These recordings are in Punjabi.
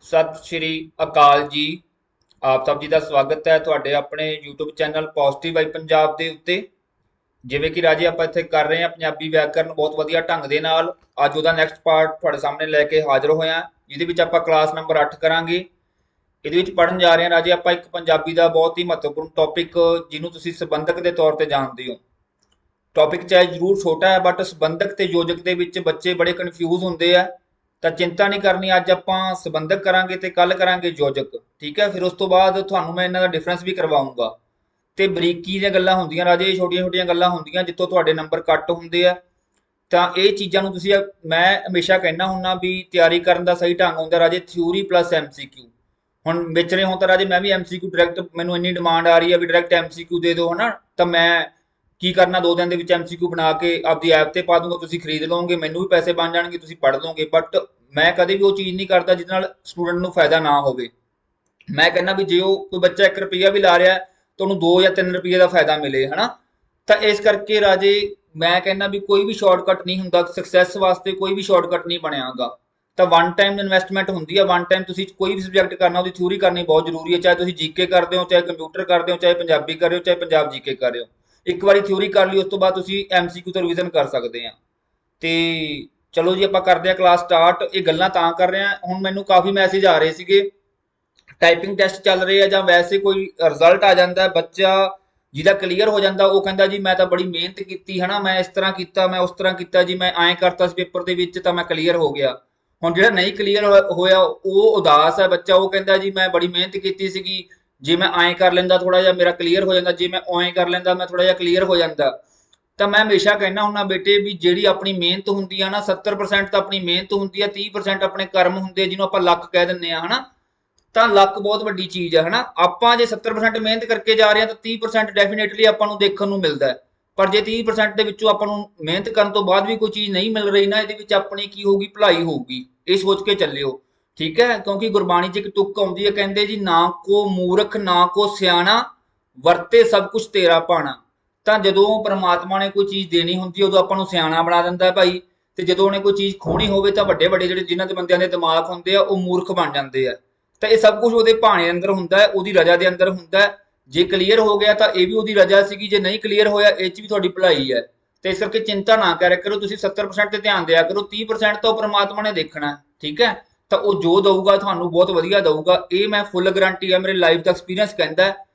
ਸਤਿ ਸ਼੍ਰੀ ਅਕਾਲ ਜੀ। ਆਪ ਸਭ ਜੀ ਦਾ ਸਵਾਗਤ ਹੈ ਤੁਹਾਡੇ ਆਪਣੇ YouTube channel positive Y Punjab ਦੇ ਉੱਤੇ। ਜਿਵੇਂ ਕਿ ਰਾਜੇ ਆਪਾਂ ਇੱਥੇ ਕਰ ਰਹੇ ਹਾਂ ਪੰਜਾਬੀ ਵਿਆਕਰਨ ਬਹੁਤ ਵਧੀਆ ਢੰਗ ਦੇ ਨਾਲ। ਅੱਜ ਉਹਦਾ ਨੈਕਸਟ ਪਾਰਟ ਤੁਹਾਡੇ ਸਾਹਮਣੇ ਲੈ ਕੇ ਹਾਜ਼ਰ ਹੋਇਆ, ਜਿਹਦੇ ਵਿੱਚ ਆਪਾਂ ਕਲਾਸ ਨੰਬਰ 8 ਕਰਾਂਗੇ। ਇਹਦੇ ਵਿੱਚ ਪੜ੍ਹਨ ਜਾ ਰਹੇ ਹਾਂ ਰਾਜੇ ਆਪਾਂ ਇੱਕ ਪੰਜਾਬੀ ਦਾ ਬਹੁਤ ਹੀ ਮਹੱਤਵਪੂਰਨ ਟੌਪਿਕ, ਜਿਹਨੂੰ ਤੁਸੀਂ ਸੰਬੰਧਕ ਦੇ ਤੌਰ ਤੇ ਜਾਣਦੇ ਹੋ। ਟੌਪਿਕ ਚਾਹੇ ਜ਼ਰੂਰ ਛੋਟਾ ਹੈ, ਬਟ ਸੰਬੰਧਕ ਤੇ ਯੋਜਕ ਦੇ ਵਿੱਚ ਬੱਚੇ ਬੜੇ ਕਨਫਿਊਜ਼ ਹੁੰਦੇ ਆ। ਤਾਂ ਚਿੰਤਾ ਨਹੀਂ ਕਰਨੀ, ਅੱਜ ਆਪਾਂ ਸੰਬੰਧਕ ਕਰਾਂਗੇ ਤੇ ਕੱਲ ਕਰਾਂਗੇ ਯੋਜਕ। ਠੀਕ ਹੈ, ਫਿਰ ਉਸ ਤੋਂ ਬਾਅਦ ਤੁਹਾਨੂੰ ਮੈਂ ਇਹਨਾਂ ਦਾ ਡਿਫਰੈਂਸ ਵੀ ਕਰਵਾਉਂਗਾ। ਤੇ ਬਰੀਕੀ ਦੀਆਂ ਗੱਲਾਂ ਹੁੰਦੀਆਂ ਰਾਜੇ, ਛੋਟੀਆਂ ਛੋਟੀਆਂ ਗੱਲਾਂ ਹੁੰਦੀਆਂ ਜਿੱਥੋਂ ਤੁਹਾਡੇ ਨੰਬਰ ਕੱਟ ਹੁੰਦੇ ਆ। ਤਾਂ ਇਹ ਚੀਜ਼ਾਂ ਨੂੰ ਤੁਸੀਂ, ਮੈਂ ਹਮੇਸ਼ਾ ਕਹਿਣਾ ਹੁੰਨਾ ਵੀ ਤਿਆਰੀ ਕਰਨ ਦਾ ਸਹੀ ਢੰਗ ਹੁੰਦਾ ਰਾਜੇ ਥਿਊਰੀ ਪਲੱਸ MCQ। ਹੁਣ ਵਿਚ ਰਹੇ ਹੋ ਤਾਂ ਰਾਜੇ ਮੈਂ ਵੀ MCQ ਡਾਇਰੈਕਟ, ਮੈਨੂੰ ਇੰਨੀ ਡਿਮਾਂਡ ਆ ਰਹੀ ਹੈ ਵੀ ਡਾਇਰੈਕਟ MCQ ਦੇ ਦਿਓ ਹਨਾ। ਤਾਂ ਮੈਂ ਕੀ ਕਰਨਾ, 2 ਦਿਨ ਦੇ ਵਿੱਚ MCQ ਬਣਾ ਕੇ ਆਪਦੀ ਐਪ ਤੇ ਪਾ ਦੂੰਗਾ, ਤੁਸੀਂ ਖਰੀਦ ਲਓਗੇ, ਮੈਨੂੰ ਵੀ ਪੈਸੇ ਬਣ ਜਾਣਗੇ, ਤੁਸੀਂ ਪੜ੍ਹ ਲਓਗੇ। ਬਟ ਮੈਂ ਕਦੇ ਵੀ ਉਹ ਚੀਜ਼ ਨਹੀਂ ਕਰਦਾ ਜਿਹਦੇ ਨਾਲ ਸਟੂਡੈਂਟ ਨੂੰ ਫਾਇਦਾ ਨਾ ਹੋਵੇ। ਮੈਂ ਕਹਿੰਦਾ ਵੀ ਜੇ ਉਹ ਕੋਈ ਬੱਚਾ 1 ਰੁਪਈਆ ਵੀ ਲਾ ਰਿਹਾ ਤਾਂ ਉਹਨੂੰ 2 ਜਾਂ 3 ਰੁਪਈਏ ਦਾ ਫਾਇਦਾ ਮਿਲੇ ਹਨਾ। ਤਾਂ ਇਸ ਕਰਕੇ ਰਾਜੇ ਮੈਂ ਕਹਿੰਦਾ ਵੀ ਕੋਈ ਵੀ ਸ਼ਾਰਟਕਟ ਨਹੀਂ ਹੁੰਦਾ ਸਕਸੈਸ ਵਾਸਤੇ, ਕੋਈ ਵੀ ਸ਼ਾਰਟਕਟ ਨਹੀਂ ਬਣਿਆਗਾ। ਤਾਂ ਵਨ ਟਾਈਮ ਇਨਵੈਸਟਮੈਂਟ ਹੁੰਦੀ ਹੈ। ਵਨ ਟਾਈਮ ਤੁਸੀਂ ਕੋਈ ਵੀ ਸਬਜੈਕਟ ਕਰਨਾ ਉਹਦੀ ਥਿਊਰੀ ਕਰਨੀ ਬਹੁਤ ਜ਼ਰੂਰੀ ਹੈ। ਚਾਹੇ ਤੁਸੀਂ ਜੀਕੇ ਕਰਦੇ ਹੋ, ਚਾਹੇ ਕੰਪਿਊਟਰ ਕਰਦੇ ਹੋ, ਚਾਹੇ ਪੰਜਾਬੀ ਕਰ ਰਹੇ ਹੋ, ਚਾਹੇ ਪੰਜਾਬ ਜੀਕੇ ਕਰ ਰਹੇ ਹੋ। ਇੱਕ ਵਾਰੀ ਥਿਊਰੀ ਕਰ ਲਈ, ਉਸ ਤੋਂ ਬਾਅਦ ਤੁਸੀਂ MCQ ਤੋਂ ਰਿਵੀਜ਼ਨ ਕਰ ਸਕਦੇ ਆ। ਤੇ ਚਲੋ ਜੀ ਆਪਾਂ ਕਰਦੇ ਆ ਕਲਾਸ ਸਟਾਰਟ। ਇਹ ਗੱਲਾਂ ਤਾਂ ਕਰ ਰਹੇ ਆ, ਹੁਣ ਮੈਨੂੰ ਕਾਫੀ ਮੈਸੇਜ ਆ ਰਹੇ ਸੀਗੇ, ਟਾਈਪਿੰਗ ਟੈਸਟ ਚੱਲ ਰਹੇ ਆ ਜਾਂ ਵੈਸੇ ਕੋਈ ਰਿਜ਼ਲਟ ਆ ਜਾਂਦਾ, ਬੱਚਾ ਜਿਹਦਾ ਕਲੀਅਰ ਹੋ ਜਾਂਦਾ ਉਹ ਕਹਿੰਦਾ ਜੀ ਮੈਂ ਤਾਂ ਬੜੀ ਮਿਹਨਤ ਕੀਤੀ ਹਨਾ, ਮੈਂ ਇਸ ਤਰ੍ਹਾਂ ਕੀਤਾ, ਮੈਂ ਉਸ ਤਰ੍ਹਾਂ ਕੀਤਾ ਜੀ, ਮੈਂ ਐਂ ਕਰਤਾ ਸੀ ਪੇਪਰ ਦੇ ਵਿੱਚ ਤਾਂ ਮੈਂ ਕਲੀਅਰ ਹੋ ਗਿਆ। ਹੁਣ ਜਿਹੜਾ ਨਹੀਂ ਕਲੀਅਰ ਹੋਇਆ ਉਹ ਉਦਾਸ ਹੈ ਬੱਚਾ, ਉਹ ਕਹਿੰਦਾ ਜੀ ਮੈਂ ਬੜੀ ਮਿਹਨਤ ਕੀਤੀ ਸੀਗੀ, ਜੇ ਮੈਂ ਐਂ ਕਰ ਲੈਂਦਾ ਥੋੜਾ ਜਿਹਾ ਮੇਰਾ ਕਲੀਅਰ ਹੋ ਜਾਂਦਾ, ਜੇ ਮੈਂ ਐਂ ਕਰ ਲੈਂਦਾ ਮੈਂ ਥੋੜਾ ਜਿਹਾ ਕਲੀਅਰ ਹੋ ਜਾਂਦਾ। ਤਾਂ ਮੈਂ ਹਮੇਸ਼ਾ ਕਹਿਣਾ ਹੁੰਦਾ ਬੇਟੇ ਵੀ ਜਿਹੜੀ ਆਪਣੀ ਮਿਹਨਤ ਹੁੰਦੀ ਆ ਨਾ, 70% ਤਾਂ ਆਪਣੀ ਮਿਹਨਤ ਹੁੰਦੀ ਆ, 30% ਆਪਣੇ ਕਰਮ ਹੁੰਦੇ ਆ, ਜਿਹਨੂੰ ਆਪਾਂ ਲੱਕ ਕਹਿ ਦਿੰਦੇ ਆ ਹਨਾ। ਤਾਂ ਲੱਕ ਬਹੁਤ ਵੱਡੀ ਚੀਜ਼ ਹੈ ਹਨਾ। ਆਪਾਂ ਜੇ 70% ਮਿਹਨਤ ਕਰਕੇ ਜਾ ਰਹੇ ਹਾਂ ਤਾਂ 30% ਡੈਫੀਨੇਟਲੀ ਆਪਾਂ ਨੂੰ ਦੇਖਣ ਨੂੰ ਮਿਲਦਾ ਹੈ। ਪਰ ਜੇ 30% ਦੇ ਵਿੱਚੋਂ ਆਪਾਂ ਨੂੰ ਮਿਹਨਤ ਕਰਨ ਤੋਂ ਬਾਅਦ ਵੀ ਕੋਈ ਚੀਜ਼ ਨਹੀਂ ਮਿਲ ਰਹੀ ਨਾ, ਇਹਦੇ ਵਿੱਚ ਆਪਣੀ ਕੀ ਹੋਊਗੀ, ਭਲਾਈ ਹੋਊਗੀ। ਇਹ ਸੋਚ ਕੇ ਚੱਲਿਓ, ਠੀਕ ਹੈ। ਕਿਉਂਕਿ ਗੁਰਬਾਣੀ 'ਚ ਇੱਕ ਤੁਕ ਆਉਂਦੀ ਹੈ, ਕਹਿੰਦੇ ਜੀ ਨਾ ਕੋ ਮੂਰਖ ਨਾ ਕੋ ਸਿਆਣਾ, ਵਰਤੇ ਸਭ ਕੁਝ ਤੇਰਾ ਭਾਣਾ। ਤਾਂ ਜਦੋਂ ਪਰਮਾਤਮਾ ਨੇ ਕੋਈ ਚੀਜ਼ ਦੇਣੀ ਹੁੰਦੀ ਉਦੋਂ ਆਪਾਂ ਨੂੰ ਸਿਆਣਾ ਬਣਾ ਦਿੰਦਾ ਭਾਈ, ਤੇ ਜਦੋਂ ਉਹਨੇ ਕੋਈ ਚੀਜ਼ ਖੋਣੀ ਹੋਵੇ ਤਾਂ ਵੱਡੇ ਵੱਡੇ ਜਿਹੜੇ ਜਿਨ੍ਹਾਂ ਦੇ ਬੰਦਿਆਂ ਦੇ ਦਿਮਾਗ ਹੁੰਦੇ ਆ ਉਹ ਮੂਰਖ ਬਣ ਜਾਂਦੇ ਆ। ਤਾਂ ਇਹ ਸਭ ਕੁਝ ਉਹਦੇ ਭਾਣੇ ਅੰਦਰ ਹੁੰਦਾ ਹੈ, ਉਹਦੀ ਰਜਾ ਦੇ ਅੰਦਰ ਹੁੰਦਾ ਹੈ। ਜੇ ਕਲੀਅਰ ਹੋ ਗਿਆ ਤਾਂ ਇਹ ਵੀ ਉਹਦੀ ਰਜਾ ਸੀਗੀ, ਜੇ ਨਹੀਂ ਕਲੀਅਰ ਹੋਇਆ ਇਹ 'ਚ ਵੀ ਤੁਹਾਡੀ ਭਲਾਈ ਹੈ। ਤੇ ਇਸ ਕਰਕੇ ਚਿੰਤਾ ਨਾ ਕਰਿਆ ਕਰੋ, ਤੁਸੀਂ 70% ਤੇ ਧਿਆਨ ਦਿਆ ਕਰੋ, 30% ਤਾਂ ਉਹ ਪਰਮਾਤਮਾ ਨੇ ਦੇਖਣਾ, ਠੀਕ ਹੈ। ਤਾਂ ਉਹ ਜੋ ਦਊਗਾ ਤੁਹਾਨੂੰ ਬਹੁਤ ਵਧੀਆ ਦਊਗਾ, ਇਹ ਮੈਂ ਫੁੱਲ ਗਰੰਟੀ ਹੈ, ਮੇਰੇ ਲਾਈਫ ਦਾ ਐਕਸਪੀਰੀਅੰਸ ਕਹਿੰਦਾ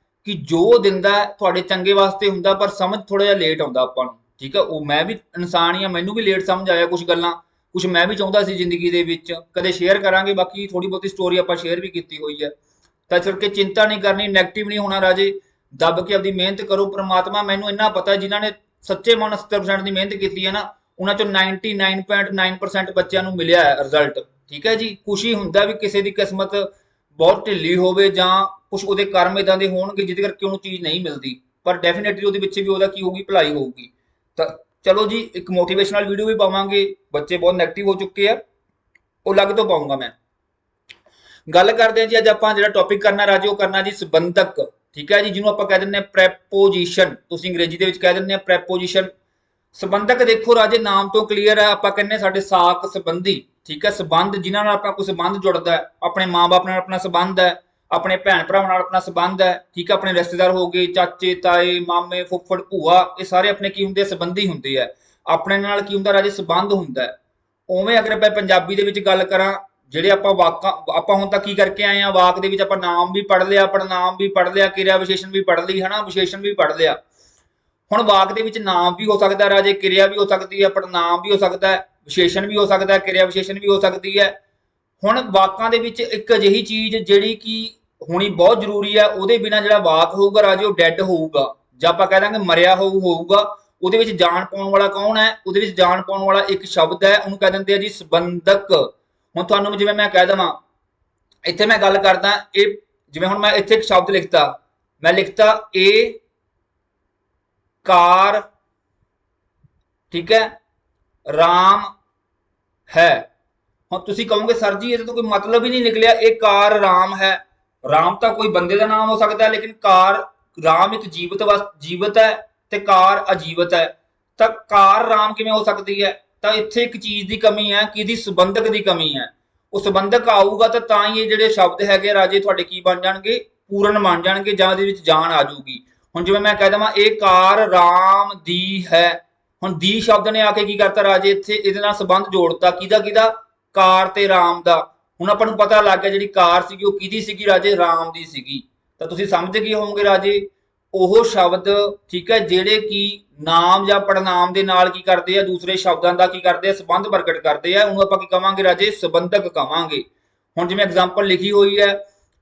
ਕਿ ਜੋ ਦਿੰਦਾ ਤੁਹਾਡੇ ਚੰਗੇ ਵਾਸਤੇ ਹੁੰਦਾ, ਪਰ ਸਮਝ ਥੋੜਾ ਜਿਹਾ ਲੇਟ ਆਉਂਦਾ ਆਪਾਂ ਨੂੰ, ਠੀਕ ਹੈ। ਉਹ ਮੈਂ ਵੀ ਇਨਸਾਨ ਹੀ ਆ, ਮੈਨੂੰ ਵੀ ਲੇਟ ਸਮਝ ਆਇਆ ਕੁਝ ਗੱਲਾਂ, ਕੁਝ ਮੈਂ ਵੀ ਚਾਹੁੰਦਾ ਸੀ ਜ਼ਿੰਦਗੀ ਦੇ ਵਿੱਚ, ਕਦੇ ਸ਼ੇਅਰ ਕਰਾਂਗੇ, ਬਾਕੀ ਥੋੜੀ ਬਹੁਤੀ ਸਟੋਰੀ ਆਪਾਂ ਸ਼ੇਅਰ ਵੀ ਕੀਤੀ ਹੋਈ ਹੈ। ਤਾਂ ਇਸ ਕਰਕੇ ਚਿੰਤਾ ਨਹੀਂ ਕਰਨੀ, ਨੈਗੇਟਿਵ ਨਹੀਂ ਹੋਣਾ ਰਾਜੇ, ਦੱਬ ਕੇ ਆਪਦੀ ਮਿਹਨਤ ਕਰੋ। ਪ੍ਰਮਾਤਮਾ ਮੈਨੂੰ ਇੰਨਾ ਪਤਾ ਜਿਨ੍ਹਾਂ ਨੇ ਸੱਚੇ ਮਨ 70% ਦੀ ਮਿਹਨਤ ਕੀਤੀ ਹੈ ਨਾ, ਉਹਨਾਂ ਚੋਂ 99.9% ਬੱਚਿਆਂ ਨੂੰ ਮਿਲਿਆ ਹੈ ਰਿਜ਼ਲਟ, ਠੀਕ ਹੈ ਜੀ। ਖੁਸ਼ੀ ਹੁੰਦਾ ਵੀ ਕਿਸੇ ਦੀ ਕਿਸਮਤ ਬਹੁਤ ਢਿੱਲੀ ਹੋਵੇ ਜਾਂ ਕੁਝ ਉਹਦੇ ਕਰਮ ਇਦਾਂ ਦੇ ਹੋਣਗੇ ਜਿਹਦੇ ਕਰਕੇ ਉਹਨੂੰ ਚੀਜ਼ ਨਹੀਂ ਮਿਲਦੀ, ਪਰ ਡੈਫੀਨੇਟਲੀ ਉਹਦੇ ਪਿੱਛੇ ਵੀ ਉਹਦਾ ਕੀ ਹੋਊਗੀ, ਭਲਾਈ ਹੋਊਗੀ। ਤਾਂ ਚਲੋ ਜੀ ਇੱਕ ਮੋਟੀਵੇਸ਼ਨਲ ਵੀਡੀਓ ਵੀ ਪਾਵਾਂਗੇ, ਬੱਚੇ ਬਹੁਤ ਨੈਗੇਟਿਵ ਹੋ ਚੁੱਕੇ ਆ, ਉਹ ਅਲੱਗ ਤੋਂ ਪਾਉਂਗਾ ਮੈਂ। ਗੱਲ ਕਰਦੇ ਹਾਂ ਜੀ, ਅੱਜ ਆਪਾਂ ਜਿਹੜਾ ਟੌਪਿਕ ਕਰਨਾ ਰਾਜੇ ਉਹ ਕਰਨਾ ਜੀ ਸੰਬੰਧਕ, ਠੀਕ ਹੈ ਜੀ, ਜਿਹਨੂੰ ਆਪਾਂ ਕਹਿ ਦਿੰਦੇ ਹਾਂ ਪ੍ਰੈਪੋਜੀਸ਼ਨ, ਤੁਸੀਂ ਅੰਗਰੇਜ਼ੀ ਦੇ ਵਿੱਚ ਕਹਿ ਦਿੰਦੇ ਆ ਪ੍ਰੈਪੋਜੀਸ਼ਨ। ਸੰਬੰਧਕ ਦੇਖੋ ਰਾਜੇ ਨਾਮ ਤੋਂ ਕਲੀਅਰ ਹੈ, ਆਪਾਂ ਕਹਿੰਦੇ ਸਾਡੇ ਸਾਕ ਸੰਬੰਧੀ, ਠੀਕ ਹੈ। ਸੰਬੰਧ ਜਿਨ੍ਹਾਂ ਨਾਲ ਆਪਣਾ ਕੋਈ ਸੰਬੰਧ ਜੁੜਦਾ ਹੈ, ਆਪਣੇ ਮਾਂ-ਬਾਪ ਨਾਲ ਆਪਣਾ ਸੰਬੰਧ ਹੈ, ਆਪਣੇ ਭੈਣ ਭਰਾਵਾਂ ਨਾਲ ਆਪਣਾ ਸੰਬੰਧ ਹੈ, ਠੀਕ ਹੈ। ਆਪਣੇ ਰਿਸ਼ਤੇਦਾਰ ਹੋ ਗਏ, ਚਾਚੇ ਤਾਏ ਮਾਮੇ ਫੁੱਫੜ ਭੂਆ, ਇਹ ਸਾਰੇ ਆਪਣੇ ਕੀ ਹੁੰਦੇ ਆ, ਸੰਬੰਧੀ ਹੁੰਦੇ ਆ। ਆਪਣੇ ਨਾਲ ਕੀ ਹੁੰਦਾ ਰਾਜੇ, ਸੰਬੰਧ ਹੁੰਦਾ। ਉਵੇਂ ਅਗਰ ਆਪਾਂ ਪੰਜਾਬੀ ਦੇ ਵਿੱਚ ਗੱਲ ਕਰਾਂ, ਜਿਹੜੇ ਆਪਾਂ ਹੁਣ ਤੱਕ ਕੀ ਕਰਕੇ ਆਏ ਆ, ਵਾਕ ਦੇ ਵਿੱਚ ਆਪਾਂ ਨਾਮ ਵੀ ਪੜ੍ਹ ਲਿਆ, ਪੜਨਾਮ ਵੀ ਪੜ੍ਹ ਲਿਆ, ਕਿਰਿਆ ਵਿਸ਼ੇਸ਼ਣ ਵੀ ਪੜ੍ਹ ਲਈ ਹਨਾ, ਵਿਸ਼ੇਸ਼ਣ ਵੀ ਪੜ੍ਹ ਲਿਆ। ਹੁਣ ਵਾਕ ਦੇ ਵਿੱਚ ਨਾਮ ਵੀ ਹੋ ਸਕਦਾ ਰਾਜੇ, ਕਿਰਿਆ ਵੀ ਹੋ ਸਕਦੀ ਹੈ, ਪੜਨਾਮ ਵੀ ਹੋ ਸਕਦਾ ਹੈ, ਵਿਸ਼ੇਸ਼ਣ ਵੀ ਹੋ ਸਕਦਾ ਹੈ, ਕਿਰਿਆ ਵਿਸ਼ੇਸ਼ਣ ਵੀ ਹੋ ਸਕਦੀ ਹੈ। ਹੁਣ ਵਾਕਾਂ ਦੇ ਵਿੱਚ ਇੱਕ ਅਜਿਹੀ ਚੀਜ਼ ਜਿਹੜੀ ਕਿ ਹੋਣੀ ਬਹੁਤ ਜ਼ਰੂਰੀ ਹੈ, ਉਹਦੇ ਬਿਨਾਂ ਜਿਹੜਾ ਵਾਕ ਹੋਊਗਾ ਰਾਜੇ ਉਹ ਡੈਡ ਹੋਊਗਾ, ਜਾਂ ਆਪਾਂ ਕਹਿ ਦਾਂਗੇ ਮਰਿਆ ਹੋਊਗਾ। ਉਹਦੇ ਵਿੱਚ ਜਾਨ ਪਾਉਣ ਵਾਲਾ ਕੌਣ ਹੈ, ਉਹਦੇ ਵਿੱਚ ਜਾਨ ਪਾਉਣ ਵਾਲਾ ਇੱਕ ਸ਼ਬਦ ਹੈ, ਉਹਨੂੰ ਕਹਿ ਦਿੰਦੇ ਆ ਜੀ ਸੰਬੰਧਕ। ਹੁਣ ਤੁਹਾਨੂੰ ਜਿਵੇਂ ਮੈਂ ਕਹਿ ਦੇਵਾਂ, ਇੱਥੇ ਮੈਂ ਗੱਲ ਕਰਦਾ ਇਹ, ਜਿਵੇਂ ਹੁਣ ਮੈਂ ਇੱਥੇ ਇੱਕ ਸ਼ਬਦ ਲਿਖਤਾ, ਮੈਂ ਲਿਖਤਾ ਇਹ ਕਾਰ, ਠੀਕ ਹੈ, ਰਾਮ ਹੈ। ਹੁਣ ਤੁਸੀਂ ਕਹੋਗੇ ਸਰ ਜੀ ਇਹਦਾ ਤਾਂ ਕੋਈ ਮਤਲਬ ਹੀ ਨਹੀਂ ਨਿਕਲਿਆ, ਇਹ ਕਾਰ ਰਾਮ ਹੈ। ਰਾਮ ਤਾਂ ਕੋਈ ਬੰਦੇ ਦਾ ਨਾਮ ਹੋ ਸਕਦਾ, ਲੇਕਿਨ ਕਾਰ ਰਾਮ ਇੱਕ ਜੀਵਤ ਹੈ ਤੇ ਕਾਰ ਅਜੀਵਤ ਹੈ। ਤਾਂ ਕਾਰ ਰਾਮ ਕਿਵੇਂ ਹੋ ਸਕਦੀ ਹੈ? ਤਾਂ ਇੱਥੇ ਇੱਕ ਚੀਜ਼ ਦੀ ਕਮੀ ਹੈ ਕਿ ਇਹਦੀ ਸੰਬੰਧਕ ਦੀ ਕਮੀ ਹੈ। ਉਹ ਸੰਬੰਧਕ ਆਊਗਾ ਤਾਂ ਹੀ ਇਹ ਜਿਹੜੇ ਸ਼ਬਦ ਹੈਗੇ ਰਾਜੇ ਤੁਹਾਡੇ ਕੀ ਬਣ ਜਾਣਗੇ, ਪੂਰਨ ਬਣ ਜਾਣਗੇ, ਜਾਂ ਇਹਦੇ ਵਿੱਚ ਜਾਨ ਆ ਜਾਊਗੀ। ਹੁਣ ਜਿਵੇਂ ਮੈਂ ਕਹਿ ਦਵਾਂ ਇਹ ਕਾਰ ਰਾਮ ਦੀ ਹੈ, ਹੁਣ ਦੀ ਸ਼ਬਦ ਨੇ ਆ ਕੇ ਕੀ ਕਰਤਾ ਰਾਜੇ, ਇੱਥੇ ਇਹਦੇ ਨਾਲ ਸੰਬੰਧ ਜੋੜਤਾ, ਕਿਹਦਾ ਕਾਰ ਤੇ ਰਾਮ ਦਾ। ਹੁਣ ਆਪਾਂ ਨੂੰ ਪਤਾ ਲੱਗ ਗਿਆ ਜਿਹੜੀ ਕਾਰ ਸੀਗੀ ਉਹ ਕਿਹਦੀ ਸੀਗੀ ਰਾਜੇ, ਰਾਮ ਦੀ ਸੀਗੀ। ਤਾਂ ਤੁਸੀਂ ਸਮਝ ਗਏ ਹੋਵੋਗੇ ਰਾਜੇ ਉਹ ਸ਼ਬਦ, ਠੀਕ ਹੈ, ਜਿਹੜੇ ਕਿ ਨਾਮ ਜਾਂ ਪੜਨਾਮ ਦੇ ਨਾਲ ਕੀ ਕਰਦੇ ਆ, ਦੂਸਰੇ ਸ਼ਬਦਾਂ ਦਾ ਕੀ ਕਰਦੇ ਆ, ਸੰਬੰਧ ਪ੍ਰਗਟ ਕਰਦੇ ਆ, ਉਹਨੂੰ ਆਪਾਂ ਕੀ ਕਵਾਂਗੇ ਰਾਜੇ, ਸੰਬੰਧਕ ਕਵਾਂਗੇ। ਹੁਣ ਜਿਵੇਂ ਐਗਜ਼ਾਮਪਲ ਲਿਖੀ ਹੋਈ ਹੈ,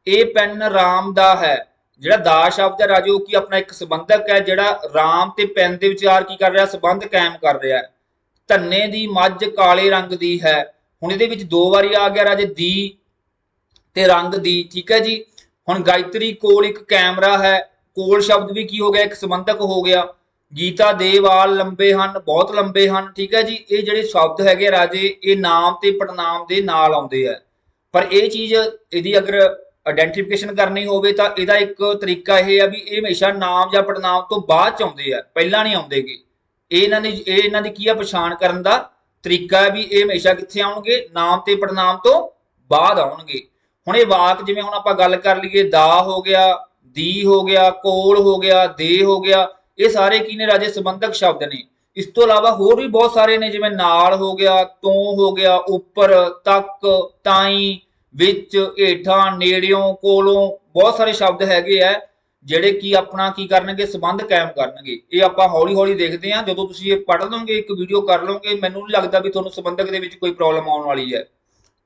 ਇਹ ਪੈਨ ਰਾਮ ਦਾ ਹੈ, ਜਿਹੜਾ ਦਾ ਸ਼ਬਦ ਹੈ ਰਾਜੇ ਉਹ ਕੀ ਆਪਣਾ ਇੱਕ ਸੰਬੰਧਕ ਹੈ, ਜਿਹੜਾ ਰਾਮ ਤੇ ਪੈਨ ਦੇ ਵਿਚਾਰ ਕੀ ਕਰ ਰਿਹਾ, ਸੰਬੰਧ ਕਾਇਮ ਕਰ ਰਿਹਾ ਹੈ। ਧੰਨੇ ਦੀ ਮੱਝ ਕਾਲੇ ਰੰਗ ਦੀ ਹੈ, ਹੁਣ ਇਹਦੇ ਵਿੱਚ ਦੋ ਵਾਰੀ ਆ ਗਿਆ ਰਾਜੇ ਦੀ ਤੇ ਰੰਗ ਦੀ, ਠੀਕ ਹੈ ਜੀ। ਹੁਣ ਗਾਇਤਰੀ ਕੋਲ ਇੱਕ ਕੈਮਰਾ ਹੈ, ਕੋਲ ਸ਼ਬਦ ਵੀ ਕੀ ਹੋ ਗਿਆ, ਇੱਕ ਸੰਬੰਧਕ ਹੋ ਗਿਆ। ਗੀਤਾ ਦੇ ਵਾਲ ਲੰਬੇ ਹਨ, ਬਹੁਤ ਲੰਬੇ ਹਨ, ਠੀਕ ਹੈ ਜੀ। ਇਹ ਜਿਹੜੇ ਸ਼ਬਦ ਹੈਗੇ ਰਾਜੇ ਇਹ ਨਾਮ ਤੇ ਪੜਨਾਮ ਦੇ ਨਾਲ ਆਉਂਦੇ ਆ, ਪਰ ਇਹ ਚੀਜ਼ ਇਹਦੀ ਅਗਰ ਆਇਡੈਂਟੀਫਿਕੇਸ਼ਨ ਕਰਨੀ ਹੋਵੇ ਤਾਂ ਇਹਦਾ ਇੱਕ ਤਰੀਕਾ ਇਹ ਆ ਵੀ ਇਹ ਹਮੇਸ਼ਾ ਨਾਮ ਜਾਂ ਪੜਨਾਮ ਤੋਂ ਬਾਅਦ ਚ ਆਉਂਦੇ ਆ, ਪਹਿਲਾਂ ਨਹੀਂ ਆਉਂਦੇਗੇ। ਇਹ ਇਹਨਾਂ ਦੀ ਕੀ ਆ, ਪਛਾਣ ਕਰਨ ਦਾ ਤਰੀਕਾ ਹੈ ਵੀ ਇਹ ਹਮੇਸ਼ਾ ਕਿੱਥੇ ਆਉਣਗੇ, ਨਾਮ ਤੇ ਪੜਨਾਮ ਤੋਂ ਬਾਅਦ ਆਉਣਗੇ। ਹੁਣ ਇਹ ਵਾਕ ਜਿਵੇਂ ਹੁਣ ਆਪਾਂ ਗੱਲ ਕਰ ਲਈਏ, ਦਾ ਹੋ ਗਿਆ, ਦੀ ਹੋ ਗਿਆ, ਕੋਲ ਹੋ ਗਿਆ, ਦੇ ਹੋ ਗਿਆ, ਇਹ ਸਾਰੇ ਕੀ ਨੇ ਰਾਜੇ, ਸੰਬੰਧਕ ਸ਼ਬਦ ਨੇ। ਇਸ ਤੋਂ ਇਲਾਵਾ ਹੋਰ ਵੀ ਬਹੁਤ ਸਾਰੇ ਨੇ, ਜਿਵੇਂ ਨਾਲ ਹੋ ਗਿਆ, ਤੋਂ ਹੋ ਗਿਆ, ਉੱਪਰ, ਤੱਕ, ਤਾਈਂ, ਵਿੱਚ, ਹੇਠਾਂ, ਨੇੜਿਓਂ, ਕੋਲੋਂ, ਬਹੁਤ ਸਾਰੇ ਸ਼ਬਦ ਹੈਗੇ ਆ ਜਿਹੜੇ ਕੀ ਆਪਣਾ ਕੀ ਕਰਨਗੇ, ਸੰਬੰਧ ਕਾਇਮ ਕਰਨਗੇ। ਇਹ ਆਪਾਂ ਹੌਲੀ ਹੌਲੀ ਦੇਖਦੇ ਹਾਂ, ਜਦੋਂ ਤੁਸੀਂ ਇਹ ਪੜ੍ਹ ਲਓਗੇ, ਇੱਕ ਵੀਡੀਓ ਕਰ ਲਓਗੇ, ਮੈਨੂੰ ਨਹੀਂ ਲੱਗਦਾ ਵੀ ਤੁਹਾਨੂੰ ਸੰਬੰਧਕ ਦੇ ਵਿੱਚ ਕੋਈ ਪ੍ਰੋਬਲਮ ਆਉਣ ਵਾਲੀ ਹੈ।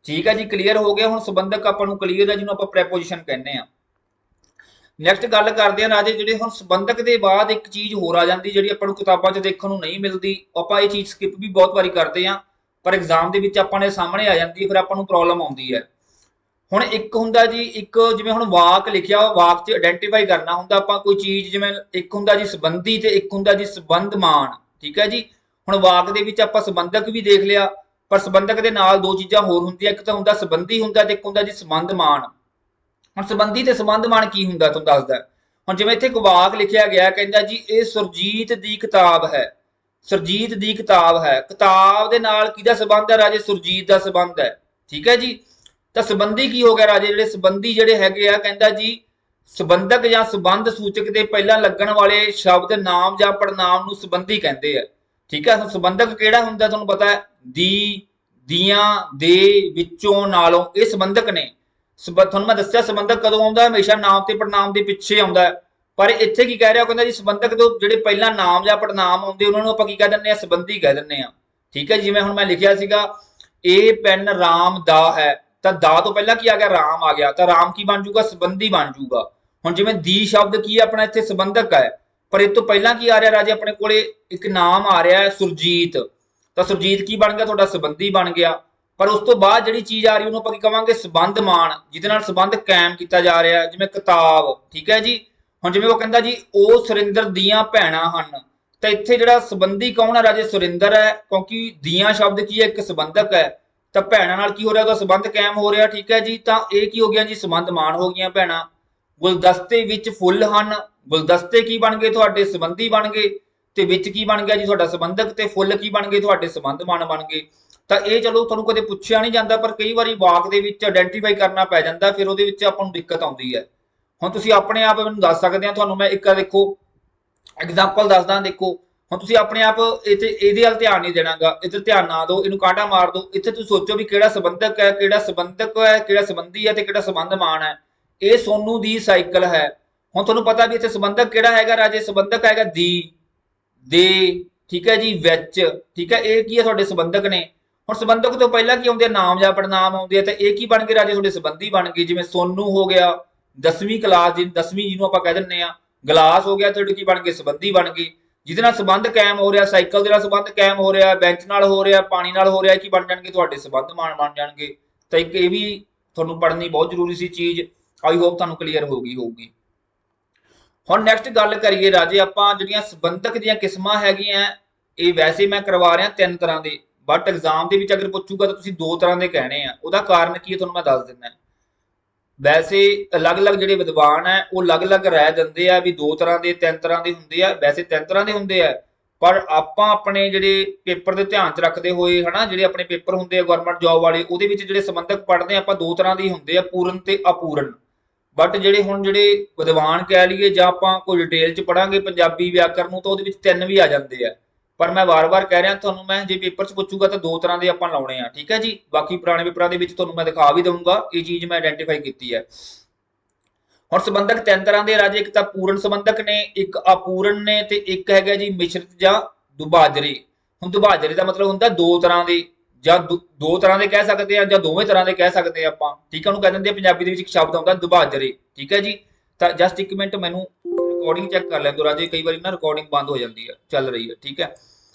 ਠੀਕ ਹੈ ਜੀ, ਕਲੀਅਰ ਹੋ ਗਿਆ। ਹੁਣ ਸੰਬੰਧਕ ਆਪਾਂ ਨੂੰ ਕਲੀਅਰ ਹੈ, ਜਿਹਨੂੰ ਆਪਾਂ ਪ੍ਰੈਪੋਜੀਸ਼ਨ ਕਹਿੰਦੇ ਆ। ਨੈਕਸਟ ਗੱਲ ਕਰਦੇ ਆ ਰਾਜੇ, ਜਿਹੜੇ ਹੁਣ ਸੰਬੰਧਕ ਦੇ ਬਾਅਦ ਇੱਕ ਚੀਜ਼ ਹੋਰ ਆ ਜਾਂਦੀ ਜਿਹੜੀ ਆਪਾਂ ਨੂੰ ਕਿਤਾਬਾਂ 'ਚ ਦੇਖਣ ਨੂੰ ਨਹੀਂ ਮਿਲਦੀ, ਆਪਾਂ ਇਹ ਚੀਜ਼ ਸਕਿਪ ਵੀ ਬਹੁਤ ਵਾਰੀ ਕਰਦੇ ਆ, ਪਰ ਐਗਜ਼ਾਮ ਦੇ ਵਿੱਚ ਆਪਾਂ ਨੇ ਸਾਹਮਣੇ ਆ ਜਾਂਦੀ ਹੈ, ਫਿਰ ਆਪਾਂ ਨੂੰ ਪ੍ਰੋਬਲਮ ਆਉਂਦੀ ਹੈ। ਹੁਣ ਇੱਕ ਹੁੰਦਾ ਜੀ, ਇੱਕ ਜਿਵੇਂ ਹੁਣ ਵਾਕ ਲਿਖਿਆ, ਵਾਕ 'ਚ ਆਇਡੈਂਟੀਫਾਈ ਕਰਨਾ ਹੁੰਦਾ ਆਪਾਂ ਕੋਈ ਚੀਜ਼, ਜਿਵੇਂ ਇੱਕ ਹੁੰਦਾ ਜੀ ਸੰਬੰਧੀ ਤੇ ਇੱਕ ਹੁੰਦਾ ਜੀ ਸੰਬੰਧਮਾਨ, ਠੀਕ ਹੈ ਜੀ। ਹੁਣ ਵਾਕ ਦੇ ਵਿੱਚ ਆਪਾਂ ਸੰਬੰਧਕ ਵੀ ਦੇਖ ਲਿਆ, ਪਰ ਸੰਬੰਧਕ ਦੇ ਨਾਲ ਦੋ ਚੀਜ਼ਾਂ ਹੋਰ ਹੁੰਦੀਆਂ, ਇੱਕ ਤਾਂ ਹੁੰਦਾ ਸੰਬੰਧੀ ਹੁੰਦਾ ਤੇ ਇੱਕ ਹੁੰਦਾ ਜੀ ਸੰਬੰਧਮਾਨ। ਹੁਣ ਸੰਬੰਧੀ ਤੇ ਸੰਬੰਧਮਾਨ ਕੀ ਹੁੰਦਾ ਤੁਹਾਨੂੰ ਦੱਸਦਾ। ਹੁਣ ਜਿਵੇਂ ਇੱਥੇ ਇੱਕ ਵਾਕ ਲਿਖਿਆ ਗਿਆ, ਕਹਿੰਦਾ ਜੀ ਇਹ ਸੁਰਜੀਤ ਦੀ ਕਿਤਾਬ ਹੈ, ਸੁਰਜੀਤ ਦੀ ਕਿਤਾਬ ਹੈ, ਕਿਤਾਬ ਦੇ ਨਾਲ ਕਿਹਦਾ ਸੰਬੰਧ ਹੈ ਰਾਜੇ, ਸੁਰਜੀਤ ਦਾ ਸੰਬੰਧ ਹੈ, ਠੀਕ ਹੈ ਜੀ। ਤਾਂ ਸੰਬੰਧੀ ਕੀ ਹੋ ਗਿਆ ਰਾਜੇ, ਜਿਹੜੇ ਸੰਬੰਧੀ ਜਿਹੜੇ ਹੈਗੇ ਆ, ਕਹਿੰਦਾ ਜੀ ਸੰਬੰਧਕ ਜਾਂ ਸੰਬੰਧ ਸੂਚਕ ਦੇ ਪਹਿਲਾਂ ਲੱਗਣ ਵਾਲੇ ਸ਼ਬਦ ਨਾਮ ਜਾਂ ਪੜਨਾਮ ਨੂੰ ਸੰਬੰਧੀ ਕਹਿੰਦੇ ਆ, ਠੀਕ ਹੈ। ਹੁਣ ਸੰਬੰਧਕ ਕਿਹੜਾ ਹੁੰਦਾ ਤੁਹਾਨੂੰ ਪਤਾ ਹੈ, ਦੀ, ਦੀਆਂ, ਦੇ, ਵਿੱਚੋਂ, ਨਾਲੋਂ, ਇਹ ਸੰਬੰਧਕ ਨੇ। ਤੁਹਾਨੂੰ ਮੈਂ ਦੱਸਿਆ ਸੰਬੰਧਕ ਕਦੋਂ ਆਉਂਦਾ, ਹਮੇਸ਼ਾ ਨਾਮ ਤੇ ਪੜਨਾਮ ਦੇ ਪਿੱਛੇ ਆਉਂਦਾ ਹੈ, ਪਰ ਇੱਥੇ ਕੀ ਕਹਿ ਰਿਹਾ, ਕਹਿੰਦਾ ਜੀ ਸੰਬੰਧਕ ਤੋਂ ਜਿਹੜੇ ਪਹਿਲਾਂ ਨਾਮ ਜਾਂ ਪੜਨਾਮ ਆਉਂਦੇ ਉਹਨਾਂ ਨੂੰ ਆਪਾਂ ਕੀ ਕਹਿ ਦਿੰਦੇ ਆ, ਸੰਬੰਧੀ ਕਹਿ ਦਿੰਦੇ ਆ, ਠੀਕ ਹੈ। ਜਿਵੇਂ ਹੁਣ ਮੈਂ ਲਿਖਿਆ ਸੀਗਾ ਇਹ ਪੈਨ ਰਾਮ ਦਾ ਹੈ, ਤਾਂ ਦਾ ਤੋਂ ਪਹਿਲਾਂ ਕੀ ਆ ਗਿਆ, ਰਾਮ ਆ ਗਿਆ, ਤਾਂ ਰਾਮ ਕੀ ਬਣ ਜਾਊਗਾ, ਸੰਬੰਧੀ ਬਣ ਜਾਊਗਾ। ਹੁਣ ਜਿਵੇਂ ਦੀ ਸ਼ਬਦ ਕੀ ਆਪਣਾ ਇੱਥੇ ਸੰਬੰਧਕ ਹੈ, ਪਰ ਇਹ ਤੋਂ ਪਹਿਲਾਂ ਕੀ ਆ ਰਿਹਾ ਰਾਜੇ, ਆਪਣੇ ਕੋਲੇ ਇੱਕ ਨਾਮ ਆ ਰਿਹਾ ਹੈ ਸੁਰਜੀਤ, ਤਾਂ ਸੁਰਜੀਤ ਕੀ ਬਣ ਗਿਆ, ਤੁਹਾਡਾ ਸੰਬੰਧੀ ਬਣ ਗਿਆ। ਪਰ ਉਸ ਤੋਂ ਬਾਅਦ ਜਿਹੜੀ ਚੀਜ਼ ਆ ਰਹੀ ਉਹਨੂੰ ਆਪਾਂ ਕੀ ਕਵਾਂਗੇ, ਸੰਬੰਧਮਾਨ, ਜਿਹਦੇ ਨਾਲ ਸੰਬੰਧ ਕਾਇਮ ਕੀਤਾ ਜਾ ਰਿਹਾ, ਜਿਵੇਂ ਕਿਤਾਬ, ਠੀਕ ਹੈ ਜੀ। ਹੁਣ ਜਿਵੇਂ ਉਹ ਕਹਿੰਦਾ ਜੀ ਉਹ ਸੁਰਿੰਦਰ ਦੀਆਂ ਭੈਣਾਂ ਹਨ, ਤਾਂ ਇੱਥੇ ਜਿਹੜਾ ਸੰਬੰਧੀ ਕੌਣ ਹੈ ਰਾਜੇ, ਸੁਰਿੰਦਰ ਹੈ, ਕਿਉਂਕਿ ਦੀਆਂ ਸ਼ਬਦ ਕੀ ਹੈ, ਇੱਕ ਸੰਬੰਧਕ ਹੈ, ਤਾਂ ਭੈਣਾਂ ਨਾਲ ਕੀ ਹੋ ਰਿਹਾ, ਉਹਦਾ ਸੰਬੰਧ ਕਾਇਮ ਹੋ ਰਿਹਾ, ਠੀਕ ਹੈ ਜੀ। ਤਾਂ ਇਹ ਕੀ ਹੋ ਗਿਆ ਜੀ, ਸੰਬੰਧਮਾਨ ਹੋ ਗਈਆਂ ਭੈਣਾਂ। ਗੁਲਦਸਤੇ ਵਿੱਚ ਫੁੱਲ ਹਨ, ਗੁਲਦਸਤੇ ਕੀ ਬਣ ਗਏ, ਤੁਹਾਡੇ ਸੰਬੰਧੀ ਬਣ ਗਏ, ਤੇ ਵਿੱਚ ਕੀ ਬਣ ਗਿਆ ਜੀ, ਤੁਹਾਡਾ ਸੰਬੰਧਕ, ਤੇ ਫੁੱਲ ਕੀ ਬਣ ਗਏ, ਤੁਹਾਡੇ ਸੰਬੰਧਮਾਨ ਬਣ ਗਏ। ਤਾਂ ਇਹ ਚਲੋ ਤੁਹਾਨੂੰ ਕਦੇ ਪੁੱਛਿਆ ਨਹੀਂ ਜਾਂਦਾ, ਪਰ ਕਈ ਵਾਰੀ ਵਾਕ ਦੇ ਵਿੱਚ ਆਇਡੈਂਟੀਫਾਈ ਕਰਨਾ ਪੈ ਜਾਂਦਾ, ਫਿਰ ਉਹਦੇ ਵਿੱਚ ਆਪਾਂ ਨੂੰ ਦਿੱਕਤ ਆਉਂਦੀ ਹੈ। ਹੁਣ ਤੁਸੀਂ ਆਪਣੇ ਆਪ ਮੈਨੂੰ ਦੱਸ ਸਕਦੇ ਆ, ਤੁਹਾਨੂੰ ਮੈਂ ਇੱਕ ਦੇਖੋ ਐਗਜ਼ਾਮਪਲ ਦੱਸਦਾ, ਦੇਖੋ ਹੁਣ ਤੁਸੀਂ ਆਪਣੇ ਆਪ ਇੱਥੇ ਇਹਦੇ ਵੱਲ ਧਿਆਨ ਨਹੀਂ ਦੇਣਾਗਾ, ਇੱਥੇ ਧਿਆਨ ਨਾ ਦਿਓ, ਇਹਨੂੰ ਕਾਂਟਾ ਮਾਰ ਦਿਓ। ਇੱਥੇ ਤੁਸੀਂ ਸੋਚੋ ਵੀ ਕਿਹੜਾ ਸੰਬੰਧਕ ਹੈ, ਕਿਹੜਾ ਸੰਬੰਧੀ ਹੈ ਤੇ ਕਿਹੜਾ ਸੰਬੰਧਮਾਨ ਹੈ। ਇਹ ਸੋਨੂ ਦੀ ਸਾਈਕਲ ਹੈ। ਹੁਣ ਤੁਹਾਨੂੰ ਪਤਾ ਵੀ ਇੱਥੇ ਸੰਬੰਧਕ ਕਿਹੜਾ ਹੈਗਾ ਰਾਜੇ, ਸੰਬੰਧਕ ਹੈਗਾ ਦੀ, ਦੇ, ਠੀਕ ਹੈ ਜੀ, ਵਿੱਚ, ਠੀਕ ਹੈ। ਇਹ ਕੀ ਹੈ, ਤੁਹਾਡੇ ਸੰਬੰਧਕ ਨੇ। ਹੁਣ ਸੰਬੰਧਕ ਤੋਂ ਪਹਿਲਾਂ ਕੀ ਆਉਂਦੇ ਆ, ਨਾਮ ਜਾਂ ਪੜਨਾਮ ਆਉਂਦੇ ਆ, ਤਾਂ ਇਹ ਕੀ ਬਣ ਗਏ ਰਾਜੇ, ਤੁਹਾਡੇ ਸੰਬੰਧੀ ਬਣ ਗਏ। ਜਿਵੇਂ ਸੋਨੂ ਹੋ ਗਿਆ 10ਵੀਂ ਕਲਾਸ ਦੀ, 10ਵੀਂ ਜਿਹਨੂੰ ਆਪਾਂ ਕਹਿ ਦਿੰਦੇ ਆ, ਗਲਾਸ ਹੋ ਗਿਆ, ਤੁਹਾਡੇ ਕੀ ਬਣ ਗਏ, ਸੰਬੰਧੀ ਬਣ ਗਏ, ਜਿਹਦੇ ਨਾਲ ਸੰਬੰਧ ਕਾਇਮ ਹੋ ਰਿਹਾ। ਸਾਈਕਲ ਦੇ ਨਾਲ ਸੰਬੰਧ ਕਾਇਮ ਹੋ ਰਿਹਾ, ਬੈਂਚ ਨਾਲ ਹੋ ਰਿਹਾ, ਪਾਣੀ ਨਾਲ ਹੋ ਰਿਹਾ, ਕੀ ਬਣ ਜਾਣਗੇ, ਤੁਹਾਡੇ ਸੰਬੰਧਮਾਨ ਬਣ ਜਾਣਗੇ। ਤਾਂ ਇੱਕ ਇਹ ਵੀ ਤੁਹਾਨੂੰ ਪੜ੍ਹਨੀ ਬਹੁਤ ਜ਼ਰੂਰੀ ਸੀ ਚੀਜ਼, ਆਈ ਹੋਪ ਤੁਹਾਨੂੰ ਕਲੀਅਰ ਹੋ ਗਈ ਹੋਊਗੀ। ਹੁਣ ਨੈਕਸਟ ਗੱਲ ਕਰੀਏ ਰਾਜੇ, ਆਪਾਂ ਜਿਹੜੀਆਂ ਸੰਬੰਧਕ ਦੀਆਂ ਕਿਸਮਾਂ ਹੈਗੀਆਂ, ਇਹ ਵੈਸੇ ਮੈਂ ਕਰਵਾ ਰਿਹਾ 3 ਤਰ੍ਹਾਂ ਦੇ, ਬਟ ਐਗਜ਼ਾਮ ਦੇ ਵਿੱਚ ਅਗਰ ਪੁੱਛੂਗਾ ਤਾਂ ਤੁਸੀਂ 2 ਤਰ੍ਹਾਂ ਦੇ ਕਹਿਣੇ ਆ। ਉਹਦਾ ਕਾਰਨ ਕੀ ਹੈ ਤੁਹਾਨੂੰ ਮੈਂ ਦੱਸ ਦਿੰਦਾ। ਵੈਸੇ ਅਲੱਗ-ਅਲੱਗ ਜਿਹੜੇ ਵਿਦਵਾਨ ਹੈ ਉਹ ਅਲੱਗ-ਅਲੱਗ ਰਾਏ ਦਿੰਦੇ ਆ ਵੀ 2 ਤਰ੍ਹਾਂ ਦੇ, 3 ਤਰ੍ਹਾਂ ਦੇ ਹੁੰਦੇ ਆ। ਵੈਸੇ 3 ਤਰ੍ਹਾਂ ਦੇ ਹੁੰਦੇ ਆ, ਪਰ ਆਪਾਂ ਆਪਣੇ ਜਿਹੜੇ ਪੇਪਰ ਦੇ ਧਿਆਨ ਚ ਰੱਖਦੇ ਹੋਏ ਹਨਾ, ਜਿਹੜੇ ਆਪਣੇ ਪੇਪਰ ਹੁੰਦੇ ਆ ਗਵਰਨਮੈਂਟ ਜੌਬ ਵਾਲੇ, ਉਹਦੇ ਵਿੱਚ ਜਿਹੜੇ ਸੰਬੰਧਕ ਪੜ੍ਹਦੇ ਆ ਆਪਾਂ ਦੋ ਤਰ੍ਹਾਂ ਦੇ ਹੁੰਦੇ ਆ, ਪੂਰਨ ਤੇ ਅਪੂਰਨ। ਬਟ ਜਿਹੜੇ ਵਿਦਵਾਨ ਕਹਿ ਲਈਏ ਜਾਂ ਆਪਾਂ ਕੋਈ ਡਿਟੇਲ ਚ ਪੜਾਂਗੇ ਪੰਜਾਬੀ ਵਿਆਕਰਨ ਨੂੰ, ਤਾਂ ਉਹਦੇ ਵਿੱਚ ਤਿੰਨ ਵੀ ਆ ਜਾਂਦੇ ਆ। ਪਰ ਮੈਂ ਵਾਰ-ਵਾਰ ਕਹਿ ਰਿਹਾ ਤੁਹਾਨੂੰ, ਮੈਂ ਜੇ ਪੇਪਰ ਚ ਪੁੱਛੂਗਾ ਤਾਂ ਦੋ ਤਰ੍ਹਾਂ ਦੇ ਆਪਾਂ ਲਾਉਣੇ ਆ, ਠੀਕ ਹੈ ਜੀ। ਬਾਕੀ ਪੁਰਾਣੇ ਪੇਪਰਾਂ ਦੇ ਵਿੱਚ ਤੁਹਾਨੂੰ ਮੈਂ ਦਿਖਾ ਵੀ ਦਊਂਗਾ, ਇਹ ਚੀਜ਼ ਮੈਂ ਆਇਡੈਂਟੀਫਾਈ ਕੀਤੀ ਹੈ। ਹੁਣ ਸੰਬੰਧਕ ਤਿੰਨ ਤਰ੍ਹਾਂ ਦੇ ਰਾਜੇ, ਇੱਕ ਤਾਂ ਪੂਰਨ ਸੰਬੰਧਕ ਨੇ, ਇੱਕ ਅਪੂਰਨ ਨੇ, ਤੇ ਇੱਕ ਹੈਗਾ ਜੀ ਮਿਸ਼ਰਿਤ ਜਾਂ ਦੁਭਾਜਰੇ। ਹੁਣ ਦੁਭਾਜਰੇ ਦਾ ਮਤਲਬ ਹੁੰਦਾ ਦੋ ਤਰ੍ਹਾਂ ਦੇ, ਜਾਂ ਦੋ ਤਰ੍ਹਾਂ ਦੇ ਕਹਿ ਸਕਦੇ ਆ, ਜਾਂ ਦੋਵੇਂ ਤਰ੍ਹਾਂ ਦੇ ਕਹਿ ਸਕਦੇ ਆ ਆਪਾਂ, ਠੀਕ ਹੈ। ਉਹਨੂੰ ਕਹਿ ਦਿੰਦੇ ਆ ਪੰਜਾਬੀ ਦੇ ਵਿੱਚ ਇੱਕ ਸ਼ਬਦ ਆਉਂਦਾ ਦੁਭਾਜਰੇ, ਠੀਕ ਹੈ ਜੀ। ਤਾਂ ਜਸਟ ਇੱਕ ਮਿੰਟ ਮੈਨੂੰ ਰਿਕਾਰਡਿੰਗ ਚੈੱਕ ਕਰ ਲੈਣ ਦਿਓ ਰਾਜੇ, ਕਈ ਵਾਰੀ ਨਾ ਰਿਕਾਰਡਿੰਗ ਬੰਦ ਹੋ ਜਾਂਦੀ ਹੈ, ਚੱਲ ਰਹੀ ਹੈ, ਠੀਕ ਹੈ।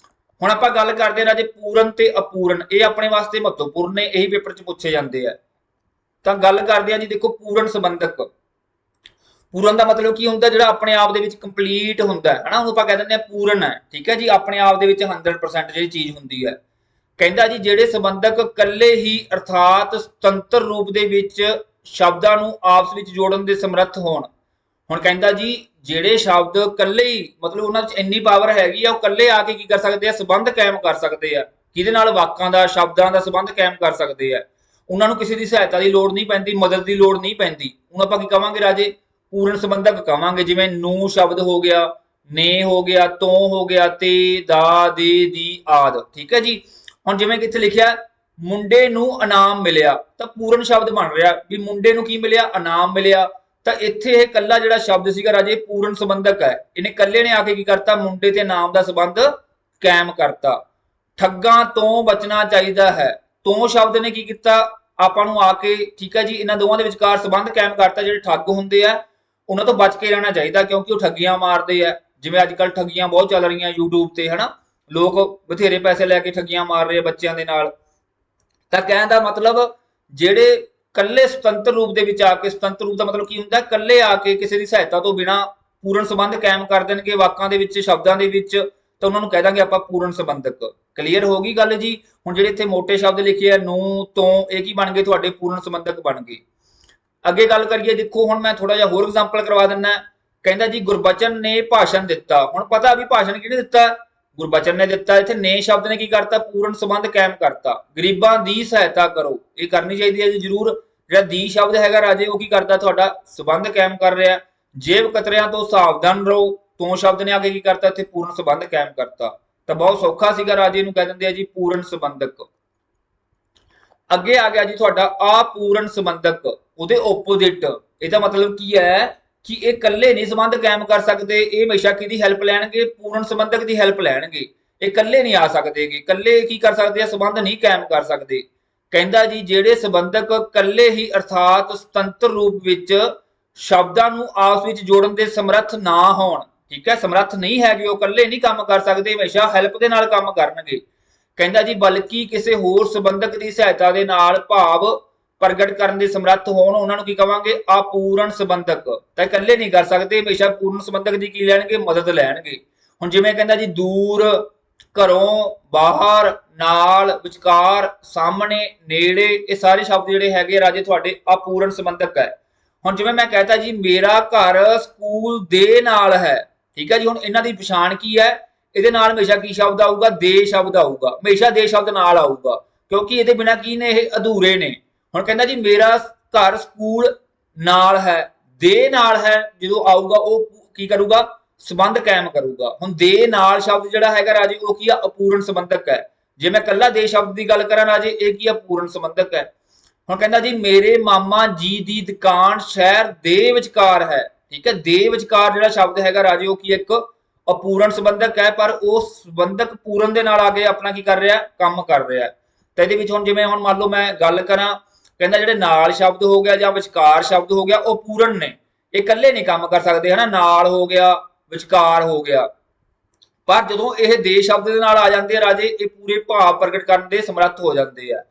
ਹੁਣ ਆਪਾਂ ਗੱਲ ਕਰਦੇ ਹਾਂ ਰਾਜੇ ਪੂਰਨ ਤੇ ਅਪੂਰਨ, ਇਹ ਆਪਣੇ ਵਾਸਤੇ ਮਹੱਤਵਪੂਰਨ ਨੇ, ਇਹੀ ਪੇਪਰ 'ਚ ਪੁੱਛੇ ਜਾਂਦੇ ਆ। ਤਾਂ ਗੱਲ ਕਰਦੇ ਆ ਜੀ, ਦੇਖੋ ਪੂਰਨ ਸੰਬੰਧਕ। ਪੂਰਨ ਦਾ ਮਤਲਬ ਕੀ ਹੁੰਦਾ, ਜਿਹੜਾ ਆਪਣੇ ਆਪ ਦੇ ਵਿੱਚ ਕੰਪਲੀਟ ਹੁੰਦਾ ਹੈ ਨਾ, ਉਹਨੂੰ ਆਪਾਂ ਕਹਿ ਦਿੰਦੇ ਆ ਪੂਰਨ ਹੈ, ਠੀਕ ਹੈ ਜੀ। ਆਪਣੇ ਆਪ ਦੇ ਵਿੱਚ 100% ਜਿਹੜੀ ਚੀਜ਼ ਹੁੰਦੀ ਹੈ। ਕਹਿੰਦਾ ਜੀ ਜਿਹੜੇ ਸੰਬੰਧਕ ਇਕੱਲੇ ਹੀ ਅਰਥਾਤ ਸੁਤੰਤਰ ਰੂਪ ਦੇ ਵਿੱਚ ਸ਼ਬਦਾਂ ਨੂੰ ਆਪਸ ਵਿੱਚ ਜੋੜਨ ਦੇ ਸਮਰੱਥ ਹੋਣ। ਹੁਣ ਕਹਿੰਦਾ ਜੀ ਜਿਹੜੇ ਸ਼ਬਦ ਇਕੱਲੇ ਹੀ, ਮਤਲਬ ਉਹਨਾਂ 'ਚ ਇੰਨੀ ਪਾਵਰ ਹੈਗੀ ਆ, ਉਹ ਇਕੱਲੇ ਆ ਕੇ ਕੀ ਕਰ ਸਕਦੇ ਆ, ਸੰਬੰਧ ਕਾਇਮ ਕਰ ਸਕਦੇ ਆ। ਕਿਹਦੇ ਨਾਲ? ਵਾਕਾਂ ਦਾ, ਸ਼ਬਦਾਂ ਦਾ ਸੰਬੰਧ ਕਾਇਮ ਕਰ ਸਕਦੇ ਆ। ਉਹਨਾਂ ਨੂੰ ਕਿਸੇ ਦੀ ਸਹਾਇਤਾ ਦੀ ਲੋੜ ਨਹੀਂ ਪੈਂਦੀ, ਮਦਦ ਦੀ ਲੋੜ ਨਹੀਂ ਪੈਂਦੀ। ਹੁਣ ਆਪਾਂ ਕੀ ਕਵਾਂਗੇ ਰਾਜੇ? ਪੂਰਨ ਸੰਬੰਧਕ ਕਵਾਂਗੇ। ਜਿਵੇਂ ਨੂੰ ਸ਼ਬਦ ਹੋ ਗਿਆ, ਨੇ ਹੋ ਗਿਆ, ਤੋਂ ਹੋ ਗਿਆ, ਤੇ, ਦਾ, ਦੇ, ਦੀ ਆਦਿ, ਠੀਕ ਹੈ ਜੀ। ਹੁਣ ਜਿਵੇਂ ਕਿ ਇੱਥੇ ਲਿਖਿਆ ਮੁੰਡੇ ਨੂੰ ਇਨਾਮ ਮਿਲਿਆ, ਤਾਂ ਪੂਰਨ ਸ਼ਬਦ ਬਣ ਰਿਹਾ ਵੀ ਮੁੰਡੇ ਨੂੰ ਕੀ ਮਿਲਿਆ? ਇਨਾਮ ਮਿਲਿਆ। ਤਾਂ ਇੱਥੇ ਇਹ ਕੱਲਾ ਜਿਹੜਾ ਸ਼ਬਦ ਸੀਗਾ ਰਾਜੇ ਪੂਰਨ ਸੰਬੰਧਕ ਹੈ, ਇਹਨੇ ਕੱਲੇ ਨੇ ਆ ਕੇ ਕੀ ਕਰਤਾ? ਮੁੰਡੇ ਤੇ ਇਨਾਮ ਦਾ ਸੰਬੰਧ ਕਾਇਮ ਕਰਤਾ। ਠੱਗਾਂ ਤੋਂ ਬਚਣਾ ਚਾਹੀਦਾ ਹੈ, ਤੋਂ ਸ਼ਬਦ ਨੇ ਕੀ ਕੀਤਾ? ਆਪਾਂ ਨੂੰ ਆ ਕੇ, ਠੀਕ ਹੈ ਜੀ, ਇਹਨਾਂ ਦੋਵਾਂ ਦੇ ਵਿਚਕਾਰ ਸੰਬੰਧ ਕਾਇਮ ਕਰਤਾ। ਜਿਹੜੇ ਠੱਗ ਹੁੰਦੇ ਆ ਉਹਨਾਂ ਤੋਂ ਬਚ ਕੇ ਰਹਿਣਾ ਚਾਹੀਦਾ, ਕਿਉਂਕਿ ਉਹ ਠੱਗੀਆਂ ਮਾਰਦੇ ਆ। ਜਿਵੇਂ ਅੱਜ ਕੱਲ ਠੱਗੀਆਂ ਬਹੁਤ ਚੱਲ ਰਹੀਆਂ YouTube ਤੇ, ਹਨਾ, ਲੋਕ ਬਥੇਰੇ ਪੈਸੇ ਲੈ ਕੇ ਠੱਗੀਆਂ ਮਾਰ ਰਹੇ ਆ ਬੱਚਿਆਂ ਦੇ ਨਾਲ। ਤਾਂ ਕਹਿਣ ਦਾ ਮਤਲਬ ਜਿਹੜੇ ਕੱਲੇ ਸੁਤੰਤਰ ਰੂਪ ਦੇ ਵਿੱਚ ਆ ਕੇ, ਸੁਤੰਤਰ ਰੂਪ ਦਾ ਮਤਲਬ ਕੀ ਹੁੰਦਾ? ਕੱਲੇ ਆ ਕੇ ਕਿਸੇ ਦੀ ਸਹਾਇਤਾ ਤੋਂ ਬਿਨਾ ਪੂਰਨ ਸੰਬੰਧ ਕਾਇਮ ਕਰ ਦੇਣਗੇ ਵਾਕਾਂ ਦੇ ਵਿੱਚ, ਸ਼ਬਦਾਂ ਦੇ ਵਿੱਚ, ਤਾਂ ਉਹਨਾਂ ਨੂੰ ਕਹਿ ਦਾਂਗੇ ਆਪਾਂ ਪੂਰਨ ਸੰਬੰਧਕ। ਕਲੀਅਰ ਹੋ ਗਈ ਗੱਲ ਜੀ। ਹੁਣ ਜਿਹੜੇ ਇੱਥੇ ਮੋٹے ਸ਼ਬਦ ਲਿਖੇ ਆ ਨੂੰ, ਤੋਂ, ਇਹ ਕੀ ਬਣ ਗਏ? ਤੁਹਾਡੇ ਪੂਰਨ ਸੰਬੰਧਕ ਬਣ ਗਏ। ਅੱਗੇ ਗੱਲ ਕਰੀਏ, ਦੇਖੋ ਹੁਣ ਮੈਂ ਥੋੜਾ ਜਿਹਾ ਹੋਰ ਐਗਜ਼ਾਮਪਲ ਕਰਵਾ ਦਿੰਦਾ। ਕਹਿੰਦਾ ਜੀ ਗੁਰਬਚਨ ਨੇ ਭਾਸ਼ਣ ਦਿੱਤਾ। ਹੁਣ ਪਤਾ ਵੀ ਭਾਸ਼ਣ ਕਿਹਨੇ ਦਿੱਤਾ? ਗੁਰਬਚਨ ਨੇ ਦਿੱਤਾ। ਇੱਥੇ ਨੇ ਸ਼ਬਦ ਨੇ ਕੀ ਕਰਤਾ? ਪੂਰਨ ਸੰਬੰਧ ਕਾਇਮ ਕਰਤਾ। ਗਰੀਬਾਂ ਦੀ ਸਹਾਇਤਾ ਕਰੋ, ਇਹ ਕਰਨੀ ਚਾਹੀਦੀ ਹੈ ਜੀ ਜ਼ਰੂਰ। ਜਿਹੜਾ ਦੀ ਸ਼ਬਦ ਹੈਗਾ ਰਾਜੇ, ਉਹ ਕੀ ਕਰਦਾ? ਤੁਹਾਡਾ ਸੰਬੰਧ ਕਾਇਮ ਕਰ ਰਿਹਾ। ਜੇਬ ਕਤਰਿਆਂ ਤੋਂ ਸਾਵਧਾਨ ਰਹੋ, ਤੋਂ ਸ਼ਬਦ ਨੇ ਆ ਕੇ ਕੀ ਕਰਤਾ? ਇੱਥੇ ਪੂਰਨ ਸੰਬੰਧ ਕਾਇਮ ਕਰਤਾ। ਤਾਂ ਬਹੁਤ ਸੌਖਾ ਸੀਗਾ ਰਾਜੇ, ਇਹਨੂੰ ਕਹਿ ਦਿੰਦੇ ਆ ਜੀ ਪੂਰਨ ਸੰਬੰਧਕ। ਅੱਗੇ ਆ ਗਿਆ ਜੀ ਤੁਹਾਡਾ ਆਪੂਰਨ ਸੰਬੰਧਕ, ਉਹਦੇ ਓਪੋजिट। ਇਹਦਾ ਮਤਲਬ ਕੀ ਹੈ ਕਿ ਇਹ ਇਕੱਲੇ ਨਹੀਂ ਸੰਬੰਧ ਕਾਇਮ ਕਰ ਸਕਦੇ, ਇਹ ਹਮੇਸ਼ਾ ਕਿਹਦੀ ਹੈਲਪ ਲੈਣਗੇ? ਪੂਰਨ ਸੰਬੰਧਕ ਦੀ ਹੈਲਪ ਲੈਣਗੇ। ਇਹ ਇਕੱਲੇ ਨਹੀਂ ਆ ਸਕਦੇਗੇ, ਇਕੱਲੇ ਕੀ ਕਰ ਸਕਦੇ ਆ? ਸੰਬੰਧ ਨਹੀਂ ਕਾਇਮ ਕਰ ਸਕਦੇ। ਕਹਿੰਦਾ ਜੀ ਜਿਹੜੇ ਸੰਬੰਧਕ ਇਕੱਲੇ ਹੀ ਅਰਥਾਤ ਸੁਤੰਤਰ ਰੂਪ ਵਿੱਚ ਸ਼ਬਦਾਂ ਨੂੰ ਆਪਸ ਵਿੱਚ ਜੋੜਨ ਦੇ ਸਮਰੱਥ ਨਾ ਹੋਣ, ਠੀਕ ਹੈ, ਸਮਰੱਥ ਨਹੀਂ ਹੈਗੇ, ਉਹ ਇਕੱਲੇ ਨਹੀਂ ਕੰਮ ਕਰ ਸਕਦੇ, ਹਮੇਸ਼ਾ ਹੈਲਪ ਦੇ ਨਾਲ ਕੰਮ ਕਰਨਗੇ। ਕਹਿੰਦਾ ਜੀ ਬਲਕਿ ਕਿਸੇ ਹੋਰ ਸੰਬੰਧਕ ਦੀ ਸਹਾਇਤਾ ਦੇ ਨਾਲ ਭਾਵ ਪ੍ਰਗਟ ਕਰਨ ਦੇ ਸਮਰੱਥ ਹੋਣ, ਉਹਨਾਂ ਨੂੰ ਕੀ ਕਵਾਂਗੇ? ਅਪੂਰਨ ਸੰਬੰਧਕ। ਤਾਂ ਇਕੱਲੇ ਨਹੀਂ ਕਰ ਸਕਦੇ, ਹਮੇਸ਼ਾ ਪੂਰਨ ਸੰਬੰਧਕ ਦੀ ਕੀ ਲੈਣਗੇ? ਮਦਦ ਲੈਣਗੇ। ਹੁਣ ਜਿਵੇਂ ਕਹਿੰਦਾ ਜੀ ਦੂਰ, ਘਰੋਂ, ਬਾਹਰ, ਨਾਲ, ਵਿਚਕਾਰ, ਸਾਹਮਣੇ, ਨੇੜੇ, ਇਹ ਸਾਰੇ ਸ਼ਬਦ ਜਿਹੜੇ ਹੈਗੇ ਰਾਜੇ ਤੁਹਾਡੇ ਅਪੂਰਨ ਸੰਬੰਧਕ ਹੈ। ਹੁਣ ਜਿਵੇਂ ਮੈਂ ਕਹਤਾ ਜੀ ਮੇਰਾ ਘਰ ਸਕੂਲ ਦੇ ਨਾਲ ਹੈ, ਠੀਕ ਹੈ ਜੀ। ਹੁਣ ਇਹਨਾਂ ਦੀ ਪਛਾਣ ਕੀ ਹੈ? ਇਹਦੇ ਨਾਲ ਹਮੇਸ਼ਾ ਕੀ ਸ਼ਬਦ ਆਊਗਾ? ਦੇ ਸ਼ਬਦ ਆਊਗਾ, ਹਮੇਸ਼ਾ ਦੇ ਸ਼ਬਦ ਨਾਲ ਆਊਗਾ, ਕਿਉਂਕਿ ਇਹਦੇ ਬਿਨਾ ਕੀ ਨੇ? ਇਹ ਅਧੂਰੇ ਨੇ। ਹੁਣ ਕਹਿੰਦਾ ਜੀ ਮੇਰਾ ਘਰ ਸਕੂਲ ਨਾਲ ਹੈ, ਦੇ ਨਾਲ ਹੈ, ਜਦੋਂ ਆਊਗਾ ਉਹ ਕੀ ਕਰੂਗਾ? ਸੰਬੰਧ ਕਾਇਮ ਕਰੂਗਾ। ਹੁਣ ਦੇ ਨਾਲ ਸ਼ਬਦ ਜਿਹੜਾ ਹੈਗਾ ਰਾਜੇ, ਉਹ ਕੀ ਆ? ਅਪੂਰਨ ਸੰਬੰਧਕ ਹੈ। ਜੇ ਮੈਂ ਕੱਲਾ ਦੇ ਸ਼ਬਦ ਦੀ ਗੱਲ ਕਰਾਂ ਰਾਜੇ, ਇਹ ਕੀ ਆ? ਪੂਰਨ ਸੰਬੰਧਕ ਹੈ। ਹੁਣ ਕਹਿੰਦਾ ਜੀ ਮੇਰੇ ਮਾਮਾ ਜੀ ਦੀ ਦੁਕਾਨ ਸ਼ਹਿਰ ਦੇ ਵਿਚਕਾਰ ਹੈ, ਠੀਕ ਹੈ। ਦੇ ਵਿਚਕਾਰ ਜਿਹੜਾ ਸ਼ਬਦ ਹੈਗਾ ਰਾਜੇ, ਉਹ ਕੀ? ਇੱਕ ਅਪੂਰਨ ਸੰਬੰਧਕ ਹੈ, ਪਰ ਉਹ ਸੰਬੰਧਕ ਪੂਰਨ ਦੇ ਨਾਲ ਆ ਕੇ ਆਪਣਾ ਕੀ ਕਰ ਰਿਹਾ? ਕੰਮ ਕਰ ਰਿਹਾ। ਤਾਂ ਇਹਦੇ ਵਿੱਚ ਹੁਣ ਜਿਵੇਂ ਹੁਣ ਮੰਨ ਲਓ ਮੈਂ ਗੱਲ ਕਰਾਂ, ਕਹਿੰਦਾ ਜਿਹੜੇ ਨਾਲ ਸ਼ਬਦ ਹੋ ਗਿਆ ਜਾਂ ਵਿਚਕਾਰ ਸ਼ਬਦ ਹੋ ਗਿਆ, ਉਹ ਪੂਰਨ ਨੇ, ਇਹ ਇਕੱਲੇ ਨਹੀਂ ਕੰਮ ਕਰ ਸਕਦੇ, ਹਨਾ। ਨਾਲ ਹੋ ਗਿਆ, ਵਿਚਕਾਰ ਹੋ ਗਿਆ, ਪਰ ਜਦੋਂ ਇਹ ਦੇ ਸ਼ਬਦ ਦੇ ਨਾਲ ਆ ਜਾਂਦੇ ਆ ਰਾਜੇ, ਇਹ ਪੂਰੇ ਭਾਵ ਪ੍ਰਗਟ ਕਰਨ ਦੇ ਸਮਰੱਥ ਹੋ ਜਾਂਦੇ ਆ।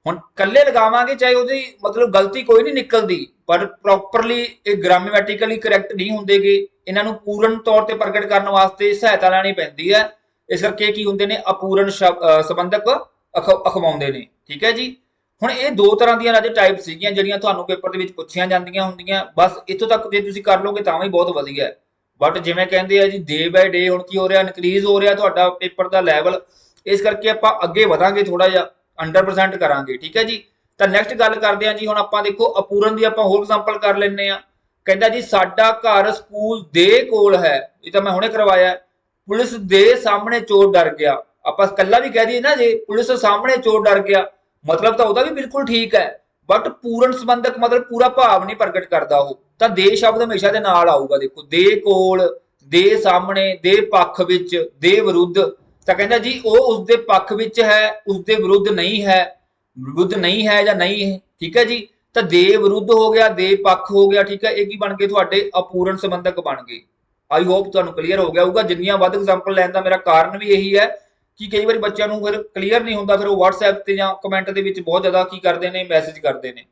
ਹੁਣ ਕੱਲੇ ਲਗਾਵਾਂਗੇ ਚਾਹੇ ਉਹਦੀ ਮਤਲਬ ਗਲਤੀ ਕੋਈ ਨਹੀਂ ਨਿਕਲਦੀ, ਪਰ ਪ੍ਰੋਪਰਲੀ ਇਹ ਗ੍ਰਾਮੈਟਿਕਲੀ ਕਰੈਕਟ ਨਹੀਂ ਹੁੰਦੇਗੇ। ਇਹਨਾਂ ਨੂੰ ਪੂਰਨ ਤੌਰ ਤੇ ਪ੍ਰਗਟ ਕਰਨ ਵਾਸਤੇ ਸਹਾਇਤਾ ਲੈਣੀ ਪੈਂਦੀ ਹੈ। ਇਸ ਕਰਕੇ ਕੀ ਹੁੰਦੇ ਨੇ? ਅਪੂਰਨ ਸੰਬੰਧਕ ਅਖਵਾਉਂਦੇ ਨੇ, ਠੀਕ ਹੈ ਜੀ। ਹੁਣ ਇਹ ਦੋ ਤਰ੍ਹਾਂ ਦੀਆਂ ਰਾਜੇ ਟਾਈਪ ਸੀਗੀਆਂ ਜਿਹੜੀਆਂ ਤੁਹਾਨੂੰ ਪੇਪਰ ਦੇ ਵਿੱਚ ਪੁੱਛੀਆਂ ਜਾਂਦੀਆਂ ਹੁੰਦੀਆਂ। ਬਸ ਇੱਥੋਂ ਤੱਕ ਜੇ ਤੁਸੀਂ ਕਰ ਲਓਗੇ ਤਾਂ ਵੀ ਬਹੁਤ ਵਧੀਆ ਹੈ। ਬਟ ਜਿਵੇਂ ਕਹਿੰਦੇ ਆ ਜੀ ਡੇ ਬਾਏ ਡੇ ਹੁਣ ਕੀ ਹੋ ਰਿਹਾ, ਇਨਕਰੀਜ਼ ਹੋ ਰਿਹਾ ਤੁਹਾਡਾ ਪੇਪਰ ਦਾ ਲੈਵਲ, ਇਸ ਕਰਕੇ ਆਪਾਂ ਅੱਗੇ ਵਧਾਂਗੇ, ਥੋੜਾ ਜਿਹਾ 100% ਕਰਾਂਗੇ। ਠੀਕ ਹੈ ਜੀ। ਤਾਂ ਨੈਕਸਟ ਗੱਲ ਕਰਦੇ ਹਾਂ ਜੀ, ਹੁਣ ਆਪਾਂ ਦੇਖੋ ਅਪੂਰਨ ਦੀ ਆਪਾਂ ਹੋਰ ਐਗਜ਼ਾਮਪਲ ਕਰ ਲੈਂਦੇ ਆ। ਕਹਿੰਦਾ ਜੀ ਸਾਡਾ ਘਰ ਸਕੂਲ ਦੇ ਕੋਲ ਹੈ, ਇਹ ਤਾਂ ਮੈਂ ਹੁਣੇ ਕਰਵਾਇਆ। ਪੁਲਿਸ ਦੇ ਸਾਹਮਣੇ ਚੋਰ ਡਰ ਗਿਆ, ਆਪਾਂ ਇਕੱਲਾ ਵੀ ਕਹਿ ਦਈਏ ਨਾ ਜੇ ਪੁਲਿਸ ਸਾਹਮਣੇ ਚੋਰ ਡਰ ਗਿਆ, ਮਤਲਬ ਤਾਂ ਉਹਦਾ ਵੀ ਬਿਲਕੁਲ ਠੀਕ ਹੈ, ਬਟ ਪੂਰਨ ਸੰਬੰਧਕ ਮਤਲਬ ਪੂਰਾ ਭਾਵ ਨਹੀਂ ਪ੍ਰਗਟ ਕਰਦਾ ਉਹ, ਤਾਂ ਦੇ ਸ਼ਬਦ ਹਮੇਸ਼ਾ ਦੇ ਨਾਲ ਆਊਗਾ। ਦੇਖੋ ਦੇ ਕੋਲ, ਦੇ ਸਾਹਮਣੇ, ਦੇ ਪੱਖ ਵਿੱਚ, ਦੇ ਵਿਰੁੱਧ, ਤਾਂ ਕਹਿੰਦਾ ਜੀ ਉਹ ਉਸਦੇ ਪੱਖ ਵਿੱਚ ਹੈ, ਉਸਦੇ ਵਿਰੁੱਧ ਨਹੀਂ ਹੈ, ਵਿਰੁੱਧ ਨਹੀਂ ਹੈ ਜਾਂ ਨਹੀਂ ਹੈ। ਠੀਕ ਹੈ ਜੀ। ਤਾਂ ਦੇ ਵਿਰੁੱਧ ਹੋ ਗਿਆ, ਦੇ ਪੱਖ ਹੋ ਗਿਆ। ਠੀਕ ਹੈ। ਇਹ ਕੀ ਬਣ ਗਏ ਤੁਹਾਡੇ ਅਪੂਰਨ ਸੰਬੰਧਕ ਬਣ ਗਏ। ਆਈ ਹੋਪ ਤੁਹਾਨੂੰ ਕਲੀਅਰ ਹੋ ਗਿਆ ਹੋਊਗਾ। ਜਿੰਨੀਆਂ ਵੱਧ ਐਗਜ਼ਾਮਪਲ ਲੈਣ ਦਾ ਮੇਰਾ ਕਾਰਨ ਵੀ ਇਹੀ ਹੈ ਕਿ ਕਈ ਵਾਰੀ ਬੱਚਿਆਂ ਨੂੰ ਫਿਰ ਕਲੀਅਰ ਨਹੀਂ ਹੁੰਦਾ, ਫਿਰ ਉਹ WhatsApp ਤੇ ਜਾਂ ਕਮੈਂਟ ਦੇ ਵਿੱਚ ਬਹੁਤ ਜ਼ਿਆਦਾ ਕੀ ਕਰਦੇ ਨੇ, ਮੈਸੇਜ ਕਰਦੇ ਨੇ।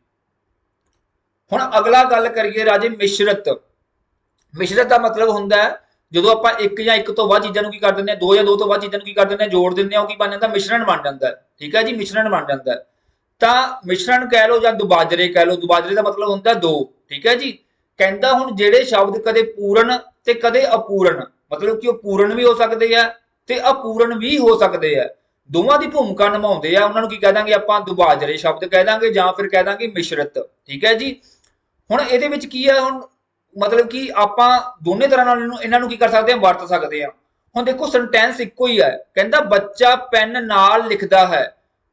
ਹੁਣ ਅਗਲਾ ਗੱਲ ਕਰੀਏ ਰਾਜੇ ਮਿਸ਼ਰਤ। ਮਿਸ਼ਰਤ ਦਾ ਮਤਲਬ ਹੁੰਦਾ ਹੈ ਜਦੋਂ ਆਪਾਂ ਇੱਕ ਜਾਂ ਇੱਕ ਤੋਂ ਵੱਧ ਚੀਜ਼ਾਂ ਨੂੰ ਕੀ ਕਰ ਦਿੰਦੇ ਆ, ਦੋ ਜਾਂ ਦੋ ਤੋਂ ਵੱਧ ਚੀਜ਼ਾਂ ਨੂੰ ਕੀ ਕਰ ਦਿੰਦੇ ਆ, ਜੋੜ ਦਿੰਦੇ ਆ, ਉਹ ਕੀ ਬਣ ਜਾਂਦਾ, ਮਿਸ਼ਰਣ ਬਣ ਜਾਂਦਾ ਹੈ। ਠੀਕ ਹੈ ਜੀ। ਮਿਸ਼ਰਣ ਬਣ ਜਾਂਦਾ ਹੈ। ਤਾਂ ਮਿਸ਼ਰਣ ਕਹਿ ਲਓ ਜਾਂ ਦੁਬਾਜਰੇ ਕਹਿ ਲਓ, ਦੁਬਾਜਰੇ ਦਾ ਮਤਲਬ ਹੁੰਦਾ ਦੋ। ਠੀਕ ਹੈ ਜੀ। ਕਹਿੰਦਾ ਹੁਣ ਜਿਹੜੇ ਸ਼ਬਦ ਕਦੇ ਪੂਰਨ ਤੇ ਕਦੇ ਅਪੂਰਨ, ਮਤਲਬ ਕਿ ਉਹ ਪੂਰਨ ਵੀ ਹੋ ਸਕਦੇ ਆ ਤੇ ਅਪੂਰਨ ਵੀ ਹੋ ਸਕਦੇ ਆ, ਦੋਵਾਂ ਦੀ ਭੂਮਿਕਾ ਨਿਭਾਉਂਦੇ ਆ, ਉਹਨਾਂ ਨੂੰ ਕੀ ਕਹਿ ਦਾਂਗੇ ਆਪਾਂ, ਦੁਬਾਜਰੇ ਸ਼ਬਦ ਕਹਿ ਦਾਂਗੇ ਜਾਂ ਫਿਰ ਕਹਿ ਦਾਂਗੇ ਮਿਸ਼ਰਤ। ਠੀਕ ਹੈ ਜੀ। ਹੁਣ ਇਹਦੇ ਵਿੱਚ ਕੀ ਹੈ, ਹੁਣ ਮਤਲਬ ਕਿ ਆਪਾਂ ਦੋਨੇ ਤਰ੍ਹਾਂ ਨਾਲ ਇਹਨਾਂ ਨੂੰ ਕੀ ਕਰ ਸਕਦੇ ਹਾਂ, ਵਰਤ ਸਕਦੇ ਹਾਂ। ਹੁਣ ਦੇਖੋ ਸੈਂਟੈਂਸ ਇੱਕੋ ਹੀ ਹੈ, ਕਹਿੰਦਾ ਬੱਚਾ ਪੈਨ ਨਾਲ ਲਿਖਦਾ ਹੈ।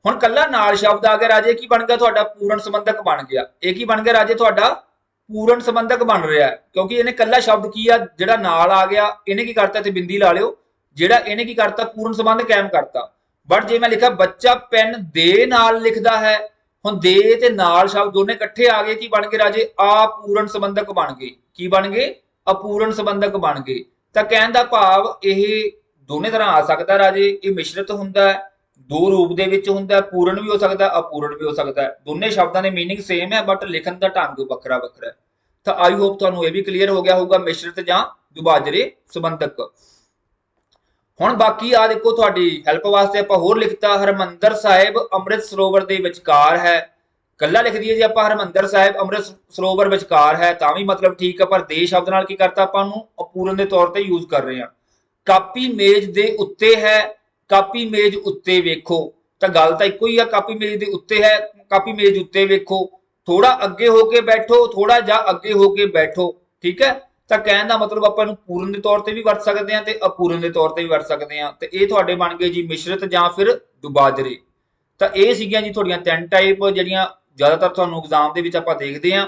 ਹੁਣ ਕੱਲਾ ਨਾਲ ਸ਼ਬਦ ਆ ਗਿਆ ਰਾਜੇ, ਕੀ ਬਣ ਗਿਆ ਤੁਹਾਡਾ, ਪੂਰਨ ਸੰਬੰਧਕ ਬਣ ਗਿਆ। ਇਹ ਕੀ ਬਣ ਗਿਆ ਰਾਜੇ ਤੁਹਾਡਾ, ਪੂਰਨ ਸੰਬੰਧਕ ਬਣ ਰਿਹਾ, ਕਿਉਂਕਿ ਇਹਨੇ ਕੱਲਾ ਸ਼ਬਦ ਕੀ ਆ ਜਿਹੜਾ ਨਾਲ ਆ ਗਿਆ, ਇਹਨੇ ਕੀ ਕਰਤਾ, ਇੱਥੇ ਬਿੰਦੀ ਲਾ ਲਿਓ, ਜਿਹੜਾ ਇਹਨੇ ਕੀ ਕਰਤਾ, ਪੂਰਨ ਸੰਬੰਧ ਕਾਇਮ ਕਰਤਾ। ਬਟ ਜੇ ਮੈਂ ਲਿਖਿਆ ਬੱਚਾ ਪੈਨ ਦੇ ਨਾਲ ਲਿਖਦਾ ਹੈ, ਹੁਣ ਦੇ ਤੇ ਨਾਲ ਸ਼ਬਦ ਦੋਨੇ ਇਕੱਠੇ ਆ ਗਏ, ਕੀ ਬਣ ਗਏ ਰਾਜੇ, ਆਪੂਰਨ ਸੰਬੰਧਕ ਬਣ ਗਏ। ਕੀ ਬਣ ਗਏ, ਅਪੂਰਨ ਸੰਬੰਧਕ ਬਣ ਗਏ। ਤਾਂ ਕਹਿਣ ਦਾ ਭਾਵ ਇਹ ਦੋਨੇ ਤਰ੍ਹਾਂ ਆ ਸਕਦਾ ਰਾਜੇ, ਇਹ ਮਿਸ਼ਰਤ ਹੁੰਦਾ ਹੈ, ਦੋ ਰੂਪ ਦੇ ਵਿੱਚ ਹੁੰਦਾ, ਪੂਰਨ ਵੀ ਹੋ ਸਕਦਾ, ਅਪੂਰਨ ਵੀ ਹੋ ਸਕਦਾ। ਦੋਨੇ ਸ਼ਬਦਾਂ ਦੇ ਮੀਨਿੰਗ ਸੇਮ ਹੈ, ਬਟ ਲਿਖਣ ਦਾ ਢੰਗ ਵੱਖਰਾ ਵੱਖਰਾ ਹੈ। ਤਾਂ ਆਈ ਹੋਪ ਤੁਹਾਨੂੰ ਇਹ ਵੀ ਕਲੀਅਰ ਹੋ ਗਿਆ ਹੋਊਗਾ, ਮਿਸ਼ਰਤ ਜਾਂ ਦੁਬਾਜਰੇ ਸੰਬੰਧਕ। ਹੁਣ ਬਾਕੀ ਆ ਦੇਖੋ ਤੁਹਾਡੀ ਹੈਲਪ ਵਾਸਤੇ ਆਪਾਂ ਹੋਰ ਲਿਖਤਾ, ਹਰਮੰਦਰ ਸਾਹਿਬ ਅੰਮ੍ਰਿਤ ਸਰੋਵਰ ਦੇ ਵਿਚਕਾਰ ਹੈ। ਕੱਲਾ ਲਿਖ ਦਈਏ ਜੀ ਆਪਾਂ, ਹਰਮੰਦਰ ਸਾਹਿਬ ਅੰਮ੍ਰਿਤ ਸਰੋਵਰ ਵਿਚਕਾਰ ਹੈ, ਤਾਂ ਵੀ ਮਤਲਬ ਠੀਕ ਹੈ, ਪਰ ਦੇ ਸ਼ਬਦ ਨਾਲ ਕੀ ਕਰਤਾ, ਆਪਾਂ ਨੂੰ ਅਪੂਰਨ ਦੇ ਤੌਰ ਤੇ ਯੂਜ਼ ਕਰ ਰਹੇ ਹਾਂ। ਕਾਪੀ ਮੇਜ਼ ਦੇ ਉੱਤੇ ਹੈ, ਕਾਪੀ ਮੇਜ਼ ਉੱਤੇ ਵੇਖੋ, ਤਾਂ ਗੱਲ ਤਾਂ ਇੱਕੋ ਹੀ ਆ, ਕਾਪੀ ਮੇਜ਼ ਦੇ ਉੱਤੇ ਹੈ, ਕਾਪੀ ਮੇਜ਼ ਉੱਤੇ ਵੇਖੋ। ਥੋੜਾ ਅੱਗੇ ਹੋ ਕੇ ਬੈਠੋ, ਥੋੜਾ ਜਾਂ ਅੱਗੇ ਹੋ ਕੇ ਬੈਠੋ। ਠੀਕ ਹੈ। ਤਾਂ ਕਹਿਣ ਦਾ ਮਤਲਬ ਆਪਾਂ ਨੂੰ ਪੂਰਨ ਦੇ ਤੌਰ ਤੇ ਵੀ ਵਰਤ ਸਕਦੇ ਹਾਂ ਤੇ ਅਪੂਰਨ ਦੇ ਤੌਰ ਤੇ ਵੀ ਵਰਤ ਸਕਦੇ ਹਾਂ। ਤੇ ਇਹ ਤੁਹਾਡੇ ਬਣ ਗਏ ਜੀ ਮਿਸ਼ਰਤ ਜਾਂ ਫਿਰ ਦੁਬਾਜਰੇ। ਤਾਂ ਇਹ ਸੀਗੀਆਂ ਜੀ ਤੁਹਾਡੀਆਂ 3 ਟਾਈਪ, ਜਿਹੜੀਆਂ ਜ਼ਿਆਦਾਤਰ ਤੁਹਾਨੂੰ ਐਗਜ਼ਾਮ ਦੇ ਵਿੱਚ ਆਪਾਂ ਦੇਖਦੇ ਹਾਂ।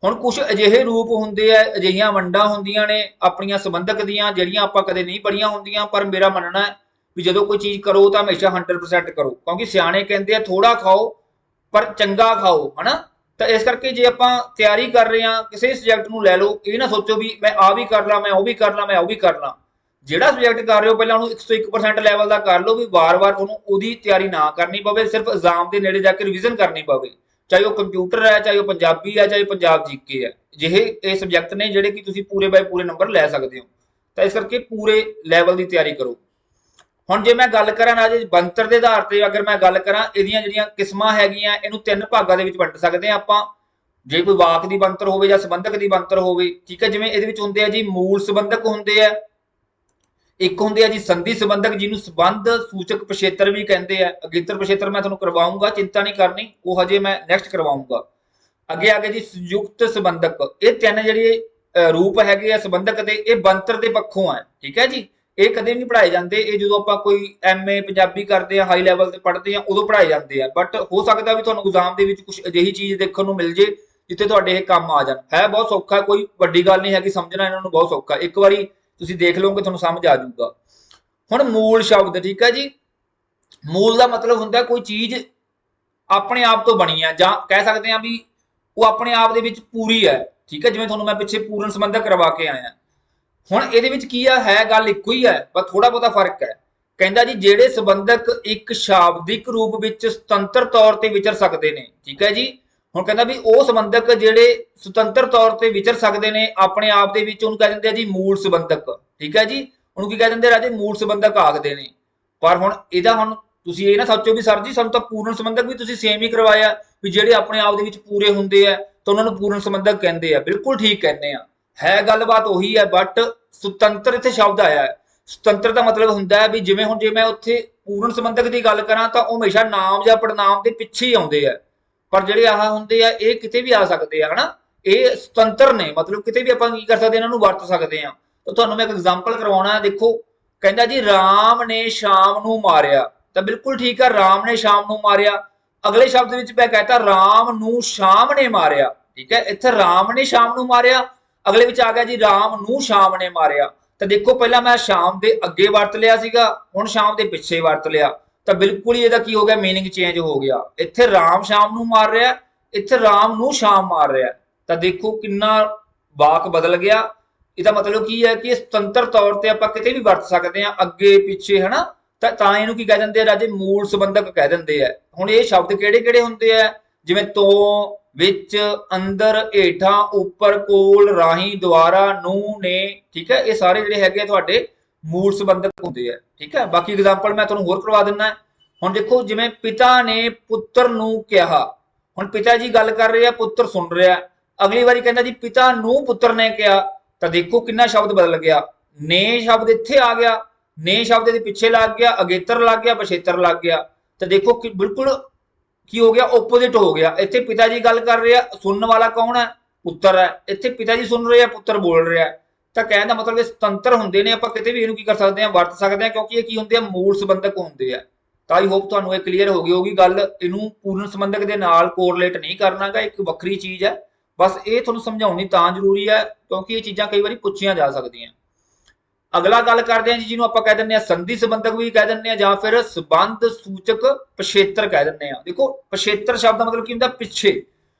ਹੁਣ ਕੁਝ ਅਜਿਹੇ ਰੂਪ ਹੁੰਦੇ ਆ, ਅਜਿਹੀਆਂ ਵੰਡਾਂ ਹੁੰਦੀਆਂ ਨੇ ਆਪਣੀਆਂ ਸੰਬੰਧਕ ਦੀਆਂ, ਜਿਹੜੀਆਂ ਆਪਾਂ ਕਦੇ ਨਹੀਂ ਪੜ੍ਹੀਆਂ ਹੁੰਦੀਆਂ, ਪਰ ਮੇਰਾ ਮੰਨਣਾ ਹੈ ਵੀ ਜਦੋਂ ਕੋਈ ਚੀਜ਼ ਕਰੋ ਤਾਂ ਹਮੇਸ਼ਾ 100% ਕਰੋ, ਕਿਉਂਕਿ ਸਿਆਣੇ ਕਹਿੰਦੇ ਆ ਥੋੜਾ ਖਾਓ ਪਰ ਚੰਗਾ ਖਾਓ, ਹਨਾ। ਤਾਂ ਇਸ ਕਰਕੇ ਜੇ ਆਪਾਂ ਤਿਆਰੀ ਕਰ ਰਹੇ ਹਾਂ ਕਿਸੇ ਸਬਜੈਕਟ ਨੂੰ, ਲੈ ਲਓ, ਇਹ ਨਾ ਸੋਚੋ ਵੀ ਮੈਂ ਆ ਵੀ ਕਰ ਲਾਂ, ਮੈਂ ਉਹ ਵੀ ਕਰ ਲਾਂ, ਮੈਂ ਉਹ ਵੀ ਕਰ ਲਾਂ। ਜਿਹੜਾ ਸਬਜੈਕਟ ਕਰ ਰਹੇ ਹੋ ਪਹਿਲਾਂ ਉਹਨੂੰ 101% ਲੈਵਲ ਦਾ ਕਰ ਲਓ, ਵੀ ਵਾਰ-ਵਾਰ ਉਹਨੂੰ ਉਹਦੀ ਤਿਆਰੀ ਨਾ ਕਰਨੀ ਪਵੇ, ਸਿਰਫ ਐਗਜ਼ਾਮ ਦੇ ਨੇੜੇ ਜਾ ਕੇ ਰਿਵੀਜ਼ਨ ਕਰਨੀ ਪਵੇ, ਚਾਹੇ ਉਹ ਕੰਪਿਊਟਰ ਹੈ, ਚਾਹੇ ਉਹ ਪੰਜਾਬੀ ਹੈ, ਚਾਹੇ ਪੰਜਾਬ ਜੀਕੇ ਹੈ। ਜਿਹੇ ਇਹ ਸਬਜੈਕਟ ਨੇ ਜਿਹੜੇ ਕਿ ਤੁਸੀਂ ਪੂਰੇ ਬਾਏ ਪੂਰੇ ਨੰਬਰ ਲੈ ਸਕਦੇ ਹੋ। ਤਾਂ ਇਸ ਕਰਕੇ ਪੂਰੇ ਲੈਵਲ ਦੀ ਤਿਆਰੀ ਕਰੋ। ਹੁਣ ਜੇ ਮੈਂ ਗੱਲ ਕਰਾਂ ਨਾ ਜੀ ਬਣਤਰ ਦੇ ਆਧਾਰ ਤੇ, ਅਗਰ ਮੈਂ ਗੱਲ ਕਰਾਂ ਇਹਦੀਆਂ ਜਿਹੜੀਆਂ ਕਿਸਮਾਂ ਹੈਗੀਆਂ, ਇਹਨੂੰ 3 ਭਾਗਾਂ ਦੇ ਵਿੱਚ ਵੰਡ ਸਕਦੇ ਹਾਂ ਆਪਾਂ। ਜੇ ਕੋਈ ਵਾਕ ਦੀ ਬਣਤਰ ਹੋਵੇ ਜਾਂ ਸੰਬੰਧਕ ਦੀ ਬਣਤਰ ਹੋਵੇ। ਠੀਕ ਹੈ। ਜਿਵੇਂ ਇਹਦੇ ਵਿੱਚ ਹੁੰਦੇ ਆ ਜੀ ਮੂਲ ਸੰਬੰਧਕ ਹੁੰਦੇ ਆ, ਇੱਕ ਹੁੰਦੇ ਆ ਜੀ ਸੰਧੀ ਸੰਬੰਧਕ, ਜਿਹਨੂੰ ਸੰਬੰਧ ਸੂਚਕ ਪਿਛੇਤਰ ਵੀ ਕਹਿੰਦੇ ਆ। ਅਗੇਤਰ ਪਿਛੇਤਰ ਮੈਂ ਤੁਹਾਨੂੰ ਕਰਵਾਉਂਗਾ, ਚਿੰਤਾ ਨਹੀਂ ਕਰਨੀ, ਉਹ ਹਜੇ ਮੈਂ ਨੈਕਸਟ ਕਰਵਾਉਂਗਾ। ਅੱਗੇ ਆ ਗਏ ਜੀ ਸੰਯੁਕਤ ਸੰਬੰਧਕ। ਇਹ 3 ਜਿਹੜੇ ਰੂਪ ਹੈਗੇ ਆ ਸੰਬੰਧਕ ਦੇ, ਇਹ ਬਣਤਰ ਦੇ ਪੱਖੋਂ ਆ। ਠੀਕ ਹੈ ਜੀ। ਇਹ ਕਦੇ ਨਹੀਂ ਪੜ੍ਹਾਏ ਜਾਂਦੇ, ਇਹ ਜਦੋਂ ਆਪਾਂ ਕੋਈ MA ਪੰਜਾਬੀ ਕਰਦੇ ਆ, ਹਾਈ ਲੈਵਲ ਤੇ ਪੜ੍ਹਦੇ ਆ, ਉਦੋਂ ਪੜ੍ਹਾਏ ਜਾਂਦੇ ਆ। ਬਟ ਹੋ ਸਕਦਾ ਵੀ ਤੁਹਾਨੂੰ ਐਗਜ਼ਾਮ ਦੇ ਵਿੱਚ ਕੁਝ ਅਜਿਹੀ ਚੀਜ਼ ਦੇਖਣ ਨੂੰ ਮਿਲ ਜੇ ਜਿੱਥੇ ਤੁਹਾਡੇ ਇਹ ਕੰਮ ਆ ਜਾਣ। ਹੈ ਬਹੁਤ ਸੌਖਾ, ਕੋਈ ਵੱਡੀ ਗੱਲ ਨਹੀਂ ਹੈਗੀ, ਸਮਝਣਾ ਇਹਨਾਂ ਨੂੰ ਬਹੁਤ ਸੌਖਾ, ਇੱਕ ਵਾਰੀ ਤੁਸੀਂ ਦੇਖ ਲਓਗੇ ਤੁਹਾਨੂੰ ਸਮਝ ਆ ਜਾਊਗਾ। ਹੁਣ ਮੂਲ ਸ਼ਬਦ। ਠੀਕ ਹੈ ਜੀ। ਮੂਲ ਦਾ ਮਤਲਬ ਹੁੰਦਾ ਕੋਈ ਚੀਜ਼ ਆਪਣੇ ਆਪ ਤੋਂ ਬਣੀ ਆ, ਜਾਂ ਕਹਿ ਸਕਦੇ ਆ ਵੀ ਉਹ ਆਪਣੇ ਆਪ ਦੇ ਵਿੱਚ ਪੂਰੀ ਹੈ। ਠੀਕ ਹੈ। ਜਿਵੇਂ ਤੁਹਾਨੂੰ ਮੈਂ ਪਿੱਛੇ ਪੂਰਨ ਸੰਬੰਧਕ ਕਰਵਾ ਕੇ ਆਇਆ। ਹੁਣ ਇਹਦੇ ਵਿੱਚ ਕੀ ਆ, ਹੈ ਗੱਲ ਇੱਕੋ ਹੀ ਹੈ, ਪਰ ਥੋੜਾ ਬਹੁਤਾ ਫਰਕ ਹੈ। ਕਹਿੰਦਾ ਜੀ ਜਿਹੜੇ ਸੰਬੰਧਕ ਇੱਕ ਸ਼ਾਬਦਿਕ ਰੂਪ ਵਿੱਚ ਸੁਤੰਤਰ ਤੌਰ ਤੇ ਵਿਚਰ ਸਕਦੇ ਨੇ। ਠੀਕ ਹੈ ਜੀ। ਹੁਣ ਕਹਿੰਦਾ ਵੀ ਉਹ ਸੰਬੰਧਕ ਜਿਹੜੇ ਸੁਤੰਤਰ ਤੌਰ ਤੇ ਵਿਚਰ ਸਕਦੇ ਨੇ ਆਪਣੇ ਆਪ ਦੇ ਵਿੱਚ, ਉਹਨੂੰ ਕਹਿ ਦਿੰਦੇ ਆ ਜੀ ਮੂਲ ਸੰਬੰਧਕ। ਠੀਕ ਹੈ ਜੀ। ਉਹਨੂੰ ਕੀ ਕਹਿ ਦਿੰਦੇ ਰਾਜੇ, ਮੂਲ ਸੰਬੰਧਕ ਆਖਦੇ ਨੇ। ਪਰ ਹੁਣ ਇਹਦਾ ਹੁਣ ਤੁਸੀਂ ਇਹ ਨਾ ਸੋਚੋ ਵੀ ਸਰ ਜੀ ਸਾਨੂੰ ਤਾਂ ਪੂਰਨ ਸੰਬੰਧਕ ਵੀ ਤੁਸੀਂ ਸੇਮ ਹੀ ਕਰਵਾਇਆ, ਵੀ ਜਿਹੜੇ ਆਪਣੇ ਆਪ ਦੇ ਵਿੱਚ ਪੂਰੇ ਹੁੰਦੇ ਆ ਤਾਂ ਉਹਨਾਂ ਨੂੰ ਪੂਰਨ ਸੰਬੰਧਕ ਕਹਿੰਦੇ ਆ। ਬਿਲਕੁਲ ਠੀਕ ਕਹਿੰਦੇ ਆ, ਹੈ ਗੱਲਬਾਤ ਉਹੀ ਹੈ, ਬਟ ਸੁਤੰਤਰ ਇੱਥੇ ਸ਼ਬਦ ਆਇਆ ਹੈ। ਸੁਤੰਤਰ ਦਾ ਮਤਲਬ ਹੁੰਦਾ ਹੈ ਵੀ ਜਿਵੇਂ ਹੁਣ ਜੇ ਮੈਂ ਉੱਥੇ ਪੂਰਨ ਸੰਬੰਧਕ ਦੀ ਗੱਲ ਕਰਾਂ ਤਾਂ ਉਹ ਹਮੇਸ਼ਾ ਨਾਮ ਜਾਂ ਪੜਨਾਮ ਦੇ ਪਿੱਛੇ ਹੀ ਆਉਂਦੇ ਆ, ਪਰ ਜਿਹੜੇ ਆਹ ਹੁੰਦੇ ਆ ਇਹ ਕਿਤੇ ਵੀ ਆ ਸਕਦੇ ਆ ਹਨਾ। ਇਹ ਸੁਤੰਤਰ ਨੇ, ਮਤਲਬ ਕਿਤੇ ਵੀ ਆਪਾਂ ਕੀ ਕਰ ਸਕਦੇ ਇਹਨਾਂ ਨੂੰ ਵਰਤ ਸਕਦੇ ਆ। ਤਾਂ ਤੁਹਾਨੂੰ ਮੈਂ ਇੱਕ ਐਗਜ਼ਾਮਪਲ ਕਰਵਾਉਣਾ ਹੈ। ਦੇਖੋ ਕਹਿੰਦਾ ਜੀ ਰਾਮ ਨੇ ਸ਼ਾਮ ਨੂੰ ਮਾਰਿਆ, ਤਾਂ ਬਿਲਕੁਲ ਠੀਕ ਹੈ, ਰਾਮ ਨੇ ਸ਼ਾਮ ਨੂੰ ਮਾਰਿਆ। ਅਗਲੇ ਸ਼ਬਦ ਵਿੱਚ ਮੈਂ ਕਹਤਾ ਰਾਮ ਨੂੰ ਸ਼ਾਮ ਨੇ ਮਾਰਿਆ, ਠੀਕ ਹੈ। ਇੱਥੇ ਰਾਮ ਨੇ ਸ਼ਾਮ ਨੂੰ ਮਾਰਿਆ, ਅਗਲੇ ਵਿੱਚ ਆ ਗਿਆ ਜੀ ਰਾਮ ਨੂੰ ਸ਼ਾਮ ਨੇ ਮਾਰਿਆ। ਤਾਂ ਦੇਖੋ ਪਹਿਲਾਂ ਮੈਂ ਸ਼ਾਮ ਦੇ ਅੱਗੇ ਵਰਤ ਲਿਆ ਸੀਗਾ, ਹੁਣ ਸ਼ਾਮ ਦੇ ਪਿੱਛੇ ਵਰਤ ਲਿਆ, ਤਾਂ ਬਿਲਕੁਲ ਹੀ ਇਹਦਾ ਕੀ ਹੋ ਗਿਆ, ਮੀਨਿੰਗ ਚੇਂਜ ਹੋ ਗਿਆ। ਇੱਥੇ ਰਾਮ ਸ਼ਾਮ ਨੂੰ ਮਾਰ ਰਿਹਾ, ਇੱਥੇ ਰਾਮ ਨੂੰ ਸ਼ਾਮ ਮਾਰ ਰਿਹਾ। ਤਾਂ ਦੇਖੋ ਕਿੰਨਾ ਵਾਕ ਬਦਲ ਗਿਆ। ਇਹਦਾ ਮਤਲਬ ਕੀ ਹੈ ਕਿ ਸੁਤੰਤਰ ਤੌਰ ਤੇ ਆਪਾਂ ਕਿਤੇ ਵੀ ਵਰਤ ਸਕਦੇ ਹਾਂ, ਅੱਗੇ ਪਿੱਛੇ ਹਨਾ। ਤਾਂ ਇਹਨੂੰ ਕੀ ਕਹਿ ਦਿੰਦੇ ਆ ਰਾਜੇ, ਮੂਲ ਸੰਬੰਧਕ ਕਹਿ ਦਿੰਦੇ ਆ। ਹੁਣ ਇਹ ਸ਼ਬਦ ਕਿਹੜੇ ਕਿਹੜੇ ਹੁੰਦੇ ਆ, ਜਿਵੇਂ ਤੋਂ, ਵਿੱਚ, ਅੰਦਰ, ਹੇਠਾਂ, ਉੱਪਰ, ਕੋਲ, ਰਾਹੀਂ, ਦੁਆਰਾ, ਨੂੰ, ਨੇ, ਠੀਕ ਹੈ। ਇਹ ਸਾਰੇ ਜਿਹੜੇ ਹੈਗੇ ਤੁਹਾਡੇ ਮੂਲ ਸੰਬੰਧਕ ਹੁੰਦੇ ਆ, ਠੀਕ ਹੈ। ਬਾਕੀ ਐਗਜ਼ਾਮਪਲ ਮੈਂ ਤੁਹਾਨੂੰ ਹੋਰ ਕਰਵਾ ਦਿੰਦਾ। ਹੁਣ ਦੇਖੋ ਜਿਵੇਂ ਪਿਤਾ ਨੇ ਪੁੱਤਰ ਨੂੰ ਕਿਹਾ, ਹੁਣ ਪਿਤਾ ਜੀ ਗੱਲ ਕਰ ਰਹੇ ਆ, ਪੁੱਤਰ ਸੁਣ ਰਿਹਾ। ਅਗਲੀ ਵਾਰੀ ਕਹਿੰਦਾ ਜੀ ਪਿਤਾ ਨੂੰ ਪੁੱਤਰ ਨੇ ਕਿਹਾ, ਤਾਂ ਦੇਖੋ ਕਿੰਨਾ ਸ਼ਬਦ ਬਦਲ ਗਿਆ। ਨੇ ਸ਼ਬਦ ਇੱਥੇ ਆ ਗਿਆ, ਨੇ ਸ਼ਬਦ ਦੇ ਪਿੱਛੇ ਲੱਗ ਗਿਆ, ਅਗੇਤਰ ਲੱਗ ਗਿਆ, ਪਛੇਤਰ ਲੱਗ ਗਿਆ। ਤਾਂ ਦੇਖੋ ਕਿ ਬਿਲਕੁਲ ਕੀ ਹੋ ਗਿਆ, ਓਪੋजिट ਹੋ ਗਿਆ। ਇੱਥੇ ਪਿਤਾ ਜੀ ਗੱਲ ਕਰ ਰਹੇ ਆ, ਸੁਣਨ ਵਾਲਾ ਕੌਣ ਹੈ, ਪੁੱਤਰ ਹੈ। ਇੱਥੇ ਪਿਤਾ ਜੀ ਸੁਣ ਰਹੇ ਆ, ਪੁੱਤਰ ਬੋਲ ਰਿਹਾ। ਤਾਂ ਕਹਿਣ ਦਾ ਮਤਲਬ ਇਹ ਸੁਤੰਤਰ ਹੁੰਦੇ ਨੇ, ਆਪਾਂ ਕਿਤੇ ਵੀ ਇਹਨੂੰ ਕੀ ਕਰ ਸਕਦੇ ਹਾਂ, ਵਰਤ ਸਕਦੇ ਹਾਂ, ਕਿਉਂਕਿ ਇਹ ਕੀ ਹੁੰਦੇ ਆ, ਮੂਲ ਸੰਬੰਧਕ ਹੁੰਦੇ ਆ। ਤਾਂ ਆਈ ਹੋਪ ਤੁਹਾਨੂੰ ਇਹ ਕਲੀਅਰ ਹੋ ਗਈ ਹੋਗੀ ਗੱਲ। ਇਹਨੂੰ ਪੂਰਨ ਸੰਬੰਧਕ ਦੇ ਨਾਲ ਕੋਰਿਲੇਟ ਨਹੀਂ ਕਰਨਾਗਾ, ਇੱਕ ਵੱਖਰੀ ਚੀਜ਼ ਹੈ। ਬਸ ਇਹ ਤੁਹਾਨੂੰ ਸਮਝਾਉਣੀ ਤਾਂ ਜ਼ਰੂਰੀ ਹੈ ਕਿਉਂਕਿ ਇਹ ਚੀਜ਼ਾਂ ਕਈ ਵਾਰੀ ਪੁੱਛੀਆਂ ਜਾ ਸਕਦੀਆਂ। ਅਗਲਾ ਗੱਲ ਕਰਦੇ ਹਾਂ ਜੀ, ਜਿਹਨੂੰ ਆਪਾਂ ਕਹਿ ਦਿੰਦੇ ਆ ਸੰਧੀ ਸੰਬੰਧਕ ਵੀ ਕਹਿ ਦਿੰਦੇ ਆ, ਜਾਂ ਫਿਰ ਸੰਬੰਧ ਸੂਚਕ ਪਛੇਤਰ ਕਹਿ ਦਿੰਦੇ ਆ। ਦੇਖੋ ਪਛੇਤਰ ਸ਼ਬਦ ਦਾ ਮਤਲਬ ਕੀ ਹੁੰਦਾ, ਪਿੱਛੇ।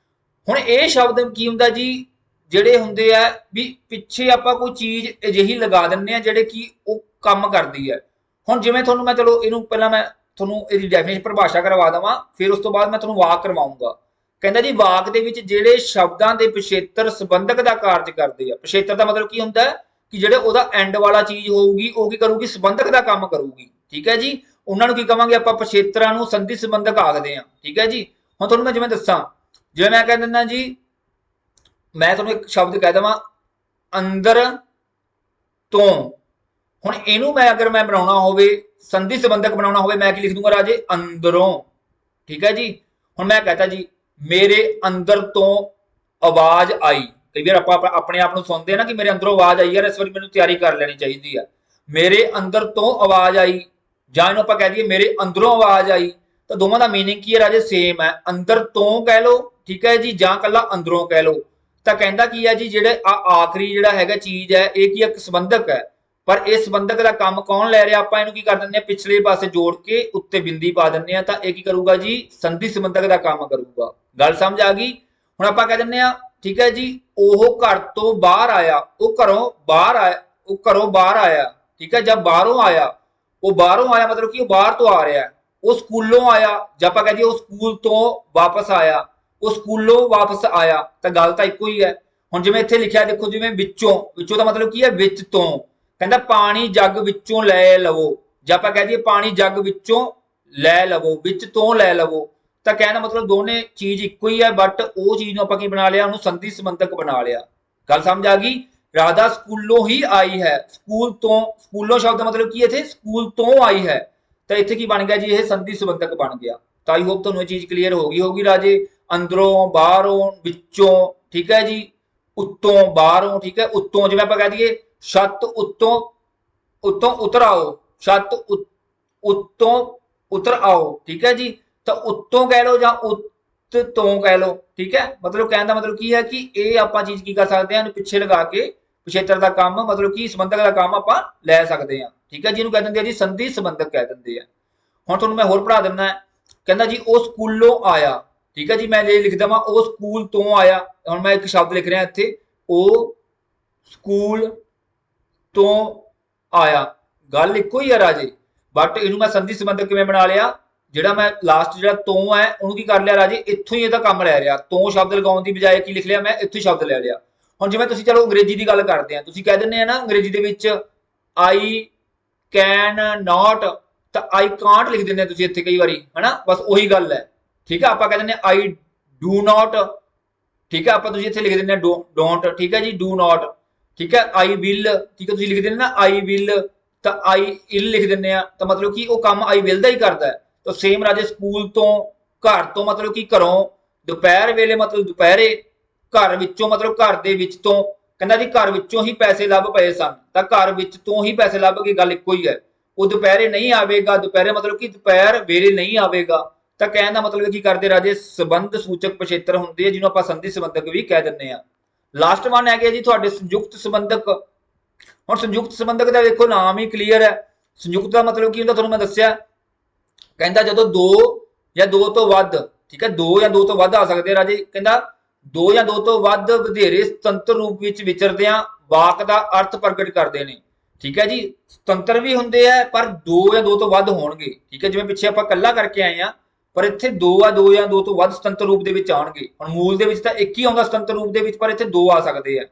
ਹੁਣ ਇਹ ਸ਼ਬਦ ਕੀ ਹੁੰਦਾ ਜੀ, ਜਿਹੜੇ ਹੁੰਦੇ ਆ ਵੀ ਪਿੱਛੇ ਆਪਾਂ ਕੋਈ ਚੀਜ਼ ਅਜਿਹੀ ਲਗਾ ਦਿੰਦੇ ਆ ਜਿਹੜੇ ਕਿ ਉਹ ਕੰਮ ਕਰਦੀ ਹੈ। ਹੁਣ ਜਿਵੇਂ ਤੁਹਾਨੂੰ ਮੈਂ, ਚਲੋ ਇਹਨੂੰ ਪਹਿਲਾਂ ਮੈਂ ਤੁਹਾਨੂੰ ਇਹਦੀ ਡੈਫੀਨੇਸ਼ਨ ਪਰਿਭਾਸ਼ਾ ਕਰਵਾ ਦੇਵਾਂ, ਫਿਰ ਉਸ ਤੋਂ ਬਾਅਦ ਮੈਂ ਤੁਹਾਨੂੰ ਵਾਕ ਕਰਵਾਊਂਗਾ। ਕਹਿੰਦਾ ਜੀ ਵਾਕ ਦੇ ਵਿੱਚ ਜਿਹੜੇ ਸ਼ਬਦਾਂ ਦੇ ਪਛੇਤਰ ਸੰਬੰਧਕ ਦਾ ਕਾਰਜ ਕਰਦੇ ਆ। ਪਛੇਤਰ ਦਾ ਮਤਲਬ ਕੀ ਹੁੰਦਾ ਹੈ ਕਿ ਜਿਹੜੇ ਉਹਦਾ ਐਂਡ ਵਾਲਾ ਚੀਜ਼ ਹੋਊਗੀ ਉਹ ਕੀ ਕਰੂਗੀ, ਸੰਬੰਧਕ ਦਾ ਕੰਮ ਕਰੂਗੀ, ਠੀਕ ਹੈ ਜੀ। ਉਹਨਾਂ ਨੂੰ ਕੀ ਕਵਾਂਗੇ ਆਪਾਂ, ਪਛੇਤਰਾਂ ਨੂੰ ਸੰਧੀ ਸੰਬੰਧਕ ਆਖਦੇ ਆ, ਠੀਕ ਹੈ ਜੀ। ਹੁਣ ਤੁਹਾਨੂੰ ਮੈਂ ਜਿਵੇਂ ਦੱਸਾਂ, ਜਿਵੇਂ ਮੈਂ ਕਹਿ ਦਿੰਦਾ ਜੀ, ਮੈਂ ਤੁਹਾਨੂੰ ਇੱਕ ਸ਼ਬਦ ਕਹਿ ਦੇਵਾਂ ਅੰਦਰ ਤੋਂ। ਹੁਣ ਇਹਨੂੰ ਮੈਂ ਅਗਰ ਮੈਂ ਬਣਾਉਣਾ ਹੋਵੇ, ਸੰਧੀ ਸੰਬੰਧਕ ਬਣਾਉਣਾ ਹੋਵੇ, ਮੈਂ ਕੀ ਲਿਖ ਦੂੰਗਾ ਰਾਜੇ, ਅੰਦਰੋਂ, ਠੀਕ ਹੈ ਜੀ। ਹੁਣ ਮੈਂ ਕਹਤਾ ਜੀ ਮੇਰੇ ਅੰਦਰ ਤੋਂ ਆਵਾਜ਼ ਆਈ। ਕਈ ਵਾਰ ਆਪਾਂ ਆਪਣੇ ਆਪ ਨੂੰ ਸੁਣਦੇ ਆ ਨਾ ਕਿ ਮੇਰੇ ਅੰਦਰੋਂ ਆਵਾਜ਼ ਆਈ ਯਾਰ, ਇਸ ਵਾਰੀ ਮੈਨੂੰ ਤਿਆਰੀ ਕਰ ਲੈਣੀ ਚਾਹੀਦੀ ਆ। ਮੇਰੇ ਅੰਦਰ ਤੋਂ ਆਵਾਜ਼ ਆਈ, ਜਾਂ ਇਹਨੂੰ ਆਪਾਂ ਕਹਿ ਦਈਏ ਮੇਰੇ ਅੰਦਰੋਂ ਆਵਾਜ਼ ਆਈ। ਤਾਂ ਦੋਵਾਂ ਦਾ ਮੀਨਿੰਗ ਕੀ ਹੈ ਰਾਜੇ, ਸੇਮ ਹੈ। ਅੰਦਰ ਤੋਂ ਕਹਿ ਲਓ, ਠੀਕ ਹੈ ਜੀ, ਜਾਂ ਕੱਲਾ ਅੰਦਰੋਂ ਕਹਿ ਲਓ। ਤਾਂ ਕਹਿੰਦਾ ਕੀ ਹੈ ਜੀ, ਜਿਹੜੇ ਆਖਰੀ ਜਿਹੜਾ ਹੈਗਾ ਚੀਜ਼ ਹੈ, ਇਹ ਕੀ ਇੱਕ ਸੰਬੰਧਕ ਹੈ। ਪਰ ਇਸ ਸੰਬੰਧਕ ਦਾ ਕੰਮ ਕੌਣ ਲੈ ਰਿਹਾ, ਆਪਾਂ ਇਹਨੂੰ ਕੀ ਕਰ ਦਿੰਦੇ ਆ, ਪਿਛਲੇ ਪਾਸੇ ਜੋੜ ਕੇ ਉੱਤੇ ਬਿੰਦੀ ਪਾ ਦਿੰਦੇ ਆ। ਤਾਂ ਇਹ ਕੀ ਕਰੂਗਾ ਜੀ, ਸੰਧੀ ਸੰਬੰਧਕ ਦਾ ਕੰਮ ਕਰੂਗਾ। ਗੱਲ ਸਮਝ ਆ ਗਈ। ਹੁਣ ਆਪਾਂ ਕਹਿ ਦਿੰਦੇ ਆ, ਠੀਕ ਹੈ ਜੀ, ਉਹ ਘਰ ਤੋਂ ਬਾਹਰ ਆਇਆ, ਉਹ ਘਰੋਂ ਬਾਹਰ ਆਇਆ, ਉਹ ਘਰੋਂ ਬਾਹਰ ਆਇਆ, ਠੀਕ ਹੈ। ਜਦ ਬਾਹਰੋਂ ਆਇਆ, ਉਹ ਬਾਹਰੋਂ ਆਇਆ ਮਤਲਬ ਕਿ ਉਹ ਬਾਹਰ ਤੋਂ ਆ ਰਿਹਾ। ਉਹ ਸਕੂਲੋਂ ਆਇਆ, ਜੇ ਆਪਾਂ ਕਹਿ ਦਈਏ ਉਹ ਸਕੂਲ ਤੋਂ ਵਾਪਸ ਆਇਆ, ਉਹ ਸਕੂਲੋਂ ਵਾਪਸ ਆਇਆ। ਤਾਂ ਗੱਲ ਤਾਂ ਇੱਕੋ ਹੀ ਹੈ। ਹੁਣ ਜਿਵੇਂ ਇੱਥੇ ਲਿਖਿਆ ਦੇਖੋ, ਜਿਵੇਂ ਵਿੱਚੋਂ, ਵਿੱਚੋਂ ਦਾ ਮਤਲਬ ਕੀ ਹੈ, ਵਿੱਚ ਤੋਂ। ਕਹਿੰਦਾ ਪਾਣੀ ਜੱਗ ਵਿੱਚੋਂ ਲੈ ਲਵੋ, ਜੇ ਆਪਾਂ ਕਹਿ ਦਈਏ ਪਾਣੀ ਜੱਗ ਵਿੱਚੋਂ ਲੈ ਲਵੋ, ਵਿੱਚ ਤੋਂ ਲੈ ਲਵੋ। ਤਾਂ ਕਹਿਣ ਦਾ ਮਤਲਬ ਦੋਨੇ ਚੀਜ਼ ਇੱਕੋ ਹੀ ਹੈ, ਬਟ ਉਹ ਚੀਜ਼ ਨੂੰ ਆਪਾਂ ਕੀ ਬਣਾ ਲਿਆ, ਉਹਨੂੰ ਸੰਧੀ ਸੰਬੰਧਕ ਬਣਾ ਲਿਆ। ਗੱਲ ਸਮਝ ਆ ਗਈ। ਰਾਧਾ ਸਕੂਲੋਂ ਹੀ ਆਈ ਹੈ, ਸਕੂਲ ਤੋਂ, ਸਕੂਲੋਂ ਸ਼ਬਦ ਦਾ ਮਤਲਬ ਕੀ ਹੈ, ਇੱਥੇ ਸਕੂਲ ਤੋਂ ਆਈ ਹੈ। ਤਾਂ ਇੱਥੇ ਕੀ ਬਣ ਗਿਆ ਜੀ, ਇਹ ਸੰਧੀ ਸੰਬੰਧਕ ਬਣ ਗਿਆ। ਤਾਂ ਆਈ ਹੋਪ ਤੁਹਾਨੂੰ ਇਹ ਚੀਜ਼ ਕਲੀਅਰ ਹੋ ਗਈ ਹੋਗੀ ਰਾਜੇ। ਅੰਦਰੋਂ, ਬਾਹਰੋਂ, ਵਿੱਚੋਂ, ਠੀਕ ਹੈ ਜੀ, ਉੱਤੋਂ, ਬਾਹਰੋਂ, ਠੀਕ ਹੈ। ਉੱਤੋਂ ਜਿਵੇਂ ਆਪਾਂ ਕਹਿ ਦਈਏ ਛੱਤ ਉੱਤੋਂ, ਉੱਤੋਂ ਉਤਰ ਆਓ, ਛੱਤ ਉੱਤੋਂ ਉਤਰ ਆਓ, ਠੀਕ ਹੈ ਜੀ। ਤਾਂ ਉੱਤੋਂ ਕਹਿ ਲਓ ਜਾਂ ਉੱਤ ਤੋਂ ਕਹਿ ਲਓ, ਠੀਕ ਹੈ। ਮਤਲਬ ਕਹਿਣ ਦਾ ਮਤਲਬ ਕੀ ਹੈ ਕਿ ਇਹ ਆਪਾਂ ਚੀਜ਼ ਕੀ ਕਰ ਸਕਦੇ ਹਾਂ, ਪਿੱਛੇ ਲਗਾ ਕੇ ਪਿਛੇਤਰ ਦਾ ਕੰਮ, ਮਤਲਬ ਕਿ ਸੰਬੰਧਕ ਦਾ ਕੰਮ ਆਪਾਂ ਲੈ ਸਕਦੇ ਹਾਂ, ਠੀਕ ਹੈ। ਜਿਹਨੂੰ ਕਹਿ ਦਿੰਦੇ ਆ ਜੀ ਸੰਧੀ ਸੰਬੰਧਕ ਕਹਿ ਦਿੰਦੇ ਆ। ਹੁਣ ਤੁਹਾਨੂੰ ਮੈਂ ਹੋਰ ਪੜ੍ਹਾ ਦਿੰਦਾ। ਕਹਿੰਦਾ ਜੀ ਉਹ ਸਕੂਲੋਂ ਆਇਆ, ਠੀਕ ਹੈ ਜੀ। ਮੈਂ ਜੇ ਲਿਖ ਦੇਵਾਂ ਉਹ ਸਕੂਲ ਤੋਂ ਆਇਆ। ਹੁਣ ਮੈਂ ਇੱਕ ਸ਼ਬਦ ਲਿਖ ਰਿਹਾ ਇੱਥੇ, ਉਹ ਸਕੂਲ ਤੋਂ ਆਇਆ। ਗੱਲ ਇੱਕੋ ਹੀ ਆ ਰਾਜੇ, ਬਟ ਇਹਨੂੰ ਮੈਂ ਸੰਧੀ ਸੰਬੰਧਕ ਕਿਵੇਂ ਬਣਾ ਲਿਆ, ਜਿਹੜਾ ਮੈਂ ਲਾਸਟ ਜਿਹੜਾ ਤੋਂ ਹੈ ਉਹਨੂੰ ਕੀ ਕਰ ਲਿਆ ਰਾਜੇ, ਇੱਥੋਂ ਹੀ ਇਹਦਾ ਕੰਮ ਲੈ ਰਿਹਾ। ਤੋਂ ਸ਼ਬਦ ਲਗਾਉਣ ਦੀ ਬਜਾਏ ਕੀ ਲਿਖ ਲਿਆ, ਮੈਂ ਇੱਥੋਂ ਹੀ ਸ਼ਬਦ ਲੈ ਲਿਆ। ਹੁਣ ਜਿਵੇਂ ਤੁਸੀਂ ਚਲੋ ਅੰਗਰੇਜ਼ੀ ਦੀ ਗੱਲ ਕਰਦੇ ਆ, ਤੁਸੀਂ ਕਹਿ ਦਿੰਦੇ ਆ ਨਾ ਅੰਗਰੇਜ਼ੀ ਦੇ ਵਿੱਚ ਆਈ ਕੈਨ ਨਾਟ, ਤਾਂ ਆਈ ਕਾਂਟ ਲਿਖ ਦਿੰਦੇ ਆ ਤੁਸੀਂ ਇੱਥੇ ਕਈ ਵਾਰੀ, ਹਨਾ। ਬਸ ਉਹੀ ਗੱਲ ਹੈ, ਠੀਕ ਹੈ। ਆਪਾਂ ਕਹਿ ਦਿੰਦੇ ਆ ਆਈ ਡੂ ਨਾਟ, ਠੀਕ ਹੈ। ਆਪਾਂ ਤੁਸੀਂ ਇੱਥੇ ਲਿਖ ਦਿੰਦੇ ਆ ਡੋਂਟ, ਠੀਕ ਹੈ ਜੀ, ਡੂ ਨਾਟ, ਠੀਕ ਹੈ। ਆਈ ਵਿਲ, ਠੀਕ ਹੈ, ਤੁਸੀਂ ਲਿਖ ਦਿੰਦੇ ਨਾ ਆਈ ਵਿਲ, ਤਾਂ ਆਈ ਇਲ ਲਿਖ ਦਿੰਦੇ ਆ, ਤਾਂ ਮਤਲਬ ਕਿ ਉਹ ਕੰਮ ਆਈ ਵਿਲ ਦਾ ਹੀ ਕਰਦਾ ਹੈ। ਤਾਂ ਸੇਮ ਰਾਜੇ ਸਕੂਲ ਤੋਂ, ਘਰ ਤੋਂ ਮਤਲਬ ਕਿ ਘਰੋਂ, ਦੁਪਹਿਰ ਵੇਲੇ ਮਤਲਬ ਦੁਪਹਿਰੇ, ਘਰ ਵਿੱਚੋਂ ਮਤਲਬ ਘਰ ਦੇ ਵਿੱਚ ਤੋਂ, ਕਹਿੰਦਾ ਜੀ ਘਰ ਵਿੱਚੋਂ ਹੀ ਪੈਸੇ ਲੱਭ ਪਏ ਸਨ, ਤਾਂ ਘਰ ਵਿੱਚ ਤੋਂ ਹੀ ਪੈਸੇ ਲੱਭ ਕੇ ਗੱਲ ਇੱਕੋ ਹੀ ਹੈ। ਉਹ ਦੁਪਹਿਰੇ ਨਹੀਂ ਆਵੇਗਾ, ਦੁਪਹਿਰੇ ਮਤਲਬ ਕਿ ਦੁਪਹਿਰ ਵੇਲੇ ਨਹੀਂ ਆਵੇਗਾ, ਤਾਂ ਕਹਿਣ ਦਾ ਮਤਲਬ ਕੀ ਕਰਦੇ ਰਾਜੇ, ਸੰਬੰਧ ਸੂਚਕ ਪਿਛੇਤਰ ਹੁੰਦੇ ਆ, ਜਿਹਨੂੰ ਆਪਾਂ ਸੰਧੀ ਸੰਬੰਧਕ ਵੀ ਕਹਿ ਦਿੰਦੇ ਆ। ਲਾਸਟ ਵਨ ਹੈਗੇ ਜੀ ਤੁਹਾਡੇ ਸੰਯੁਕਤ ਸੰਬੰਧਕ। ਹੁਣ ਸੰਯੁਕਤ ਸੰਬੰਧਕ ਦਾ ਦੇਖੋ ਨਾਮ ਹੀ ਕਲੀਅਰ ਹੈ। ਸੰਯੁਕਤ ਦਾ ਮਤਲਬ ਕੀ ਹੁੰਦਾ ਤੁਹਾਨੂੰ ਮੈਂ ਦੱਸਿਆ, ਕਹਿੰਦਾ ਜਦੋਂ ਦੋ ਜਾਂ ਦੋ ਤੋਂ ਵੱਧ, ਠੀਕ ਹੈ, ਦੋ ਜਾਂ ਦੋ ਤੋਂ ਵੱਧ ਆ ਸਕਦੇ ਰਾਜੇ, ਕਹਿੰਦਾ ਦੋ ਜਾਂ ਦੋ ਤੋਂ ਵੱਧ ਵਧੇਰੇ ਸੁਤੰਤਰ ਰੂਪ ਵਿੱਚ ਵਿਚਰਦਿਆਂ ਵਾਕ ਦਾ ਅਰਥ ਪ੍ਰਗਟ ਕਰਦੇ ਨੇ। ਠੀਕ ਹੈ ਜੀ, ਸੁਤੰਤਰ ਵੀ ਹੁੰਦੇ ਆ ਪਰ ਦੋ ਜਾਂ ਦੋ ਤੋਂ ਵੱਧ ਹੋਣਗੇ। ਠੀਕ ਹੈ, ਜਿਵੇਂ ਪਿੱਛੇ ਆਪਾਂ ਕੱਲਾ ਕਰਕੇ ਆਏ ਆ, ਪਰ ਇੱਥੇ ਦੋ ਜਾਂ ਦੋ ਤੋਂ ਵੱਧ ਸੁਤੰਤਰ ਰੂਪ ਦੇ ਵਿੱਚ ਆਉਣਗੇ। ਹੁਣ ਮੂਲ ਦੇ ਵਿੱਚ ਤਾਂ ਇੱਕ ਹੀ ਆਉਂਦਾ ਸੁਤੰਤਰ ਰੂਪ ਦੇ ਵਿੱਚ, ਪਰ ਇੱਥੇ ਦੋ ਆ ਸਕਦੇ ਆ।